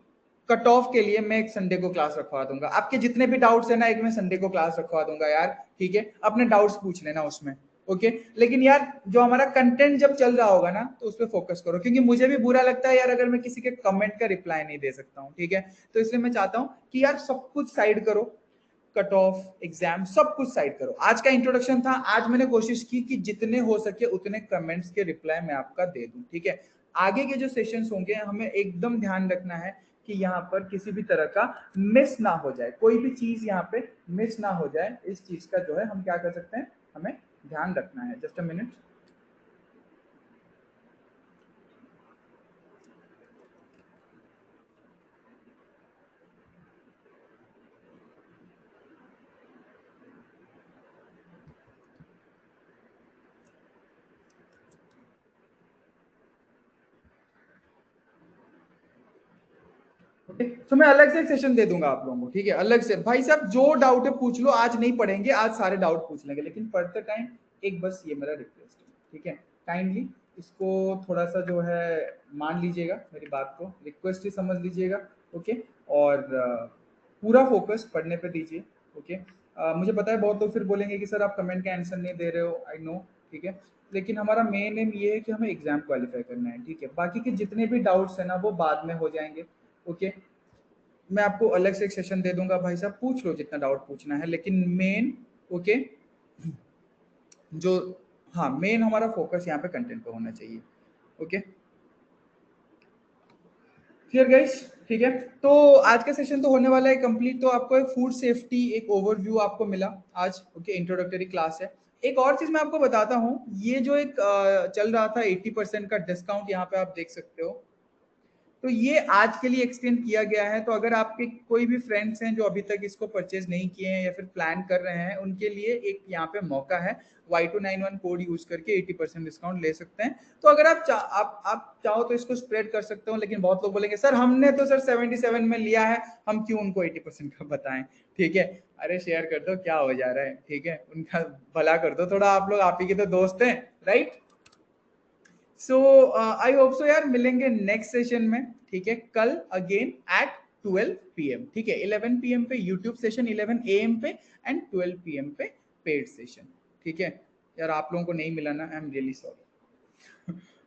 कट ऑफ के लिए मैं एक संडे को क्लास रखवा दूंगा। आपके जितने भी डाउट्स है ना, एक मैं संडे को क्लास रखवा दूंगा यार, ठीक है। अपने डाउट्स पूछ लेना उसमें, ओके। लेकिन यार जो हमारा कंटेंट जब चल रहा होगा ना, तो उस पर फोकस करो, क्योंकि मुझे भी बुरा लगता है यार अगर मैं किसी के कमेंट का रिप्लाई नहीं दे सकता हूँ, ठीक है। तो इसलिए मैं चाहता हूँ कि यार सब कुछ साइड करो, कट ऑफ एग्जाम सब कुछ साइड करो। आज का इंट्रोडक्शन था, आज मैंने कोशिश की कि जितने हो सके उतने कमेंट्स के रिप्लाई मैं आपका दे दूं, ठीक है। आगे के जो सेशंस होंगे हमें एकदम ध्यान रखना है कि यहाँ पर किसी भी तरह का मिस ना हो जाए, कोई भी चीज यहाँ पे मिस ना हो जाए। इस चीज का जो है हम क्या कर सकते हैं, हमें ध्यान रखना है। Just a minute. ओके, तो मैं अलग से एक सेशन दे दूंगा आप लोगों को, ठीक है। अलग से भाई साहब जो डाउट है पूछ लो, आज नहीं पढ़ेंगे, आज सारे डाउट पूछ लेंगे, लेकिन पढ़ते टाइम एक बस ये मेरा रिक्वेस्ट है, ठीक है। काइंडली इसको थोड़ा सा जो है मान लीजिएगा, मेरी बात को रिक्वेस्ट ही समझ लीजिएगा, ओके। और पूरा फोकस पढ़ने पे दीजिए, ओके। मुझे पता है बहुत लोग फिर बोलेंगे कि सर आप कमेंट का आंसर नहीं दे रहे हो, आई नो, ठीक है। लेकिन हमारा मेन एम ये है कि हमें एग्जाम क्वालिफाई करना है, ठीक है। बाकी के जितने भी डाउट्स है ना वो बाद में हो जाएंगे, ओके। मैं आपको अलग से एक सेशन दे दूंगा, भाई साहब पूछ लो जितना डाउट पूछना है, लेकिन मेन, ओके, जो, हाँ, मेन हमारा फोकस यहाँ पे कंटेंट पे होना चाहिए, ओके। Clear guys? ठीक है। तो आज का सेशन तो होने वाला है कंप्लीट। तो आपको एक फूड सेफ्टी एक ओवरव्यू आपको मिला आज, ओके। इंट्रोडक्टरी क्लास है। एक और चीज मैं आपको बताता हूँ, ये जो एक चल रहा था 80% का डिस्काउंट, यहाँ पे आप देख सकते हो, तो ये आज के लिए एक्सटेंड किया गया है। तो अगर आपके कोई भी फ्रेंड्स हैं जो अभी तक इसको परचेज नहीं किए हैं या फिर प्लान कर रहे हैं, उनके लिए एक यहाँ पे मौका है, Y291 कोड यूज करके 80% डिस्काउंट ले सकते हैं। तो अगर आप चाहो तो इसको स्प्रेड कर सकते हो, लेकिन बहुत लोग बोलेंगे सर हमने तो सर 77 में लिया है, हम क्यों उनको 80% का बताएं, ठीक है। अरे शेयर कर दो, क्या हो जा रहा है, ठीक है, उनका भला कर दो थोड़ा, आप लोग आप ही के तो दोस्त हैं, right. So I hope so यार मिलेंगे नेक्स्ट सेशन में, ठीक है, कल अगेन एट 12 PM, ठीक है। 11 PM पे यूट्यूब सेशन, 11 AM पे, एंड 12 PM पे पेड सेशन, ठीक है। यार आप लोगों को नहीं मिला ना, I am really sorry.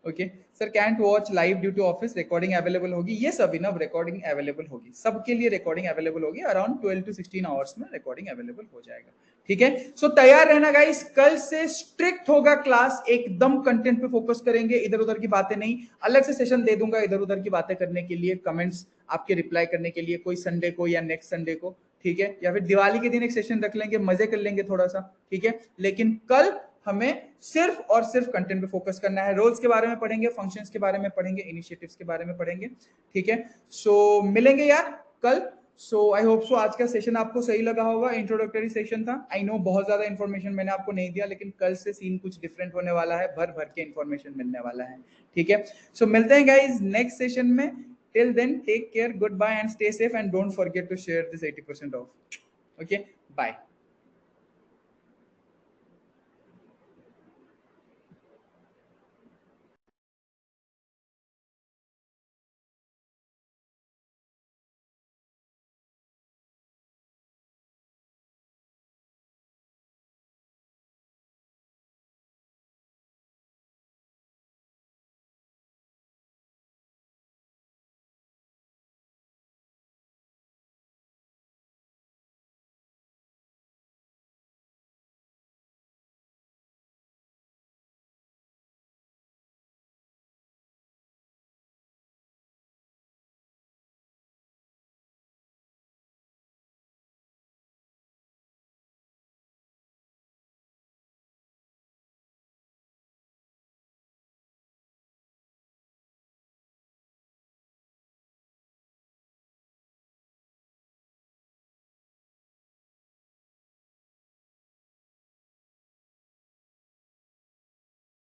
Okay sir, can't watch live due to office, recording available होगी, ये अभिनव रिकॉर्डिंग अवेलेबल होगी, सबके लिए रिकॉर्डिंग अवेलेबल होगी, अराउंड 12 to 16 आवर्स में रिकॉर्डिंग अवेलेबल हो जाएगा, ठीक है। सो तैयार रहना गाइस, कल से स्ट्रिक्ट होगा क्लास, एकदम कंटेंट पे फोकस करेंगे, इधर उधर की बातें नहीं। अलग से सेशन दे दूंगा इधर उधर की बातें करने के लिए, कमेंट्स आपके रिप्लाई करने के लिए, कोई संडे को या नेक्स्ट संडे को, ठीक है, या फिर दिवाली के दिन एक सेशन रख लेंगे, मजे कर लेंगे थोड़ा सा, ठीक है। लेकिन कल हमें सिर्फ और सिर्फ कंटेंट पे फोकस करना है। रोल्स के बारे में पढ़ेंगे, फंक्शंस के बारे में पढ़ेंगे, इनिशिएटिव्स के बारे में पढ़ेंगे, ठीक है। सो मिलेंगे यार कल। सो आई होप सो आज का सेशन आपको सही लगा होगा, इंट्रोडक्टरी सेशन था। आई नो बहुत ज्यादा इन्फॉर्मेशन मैंने आपको नहीं दिया, लेकिन कल से सीन कुछ डिफरेंट होने वाला है, भर भर के इन्फॉर्मेशन मिलने वाला है, ठीक है। सो मिलते हैं गाइज नेक्स्ट सेशन में। Till then take care, good bye and stay safe, and don't forget to share this 80% off, okay, bye.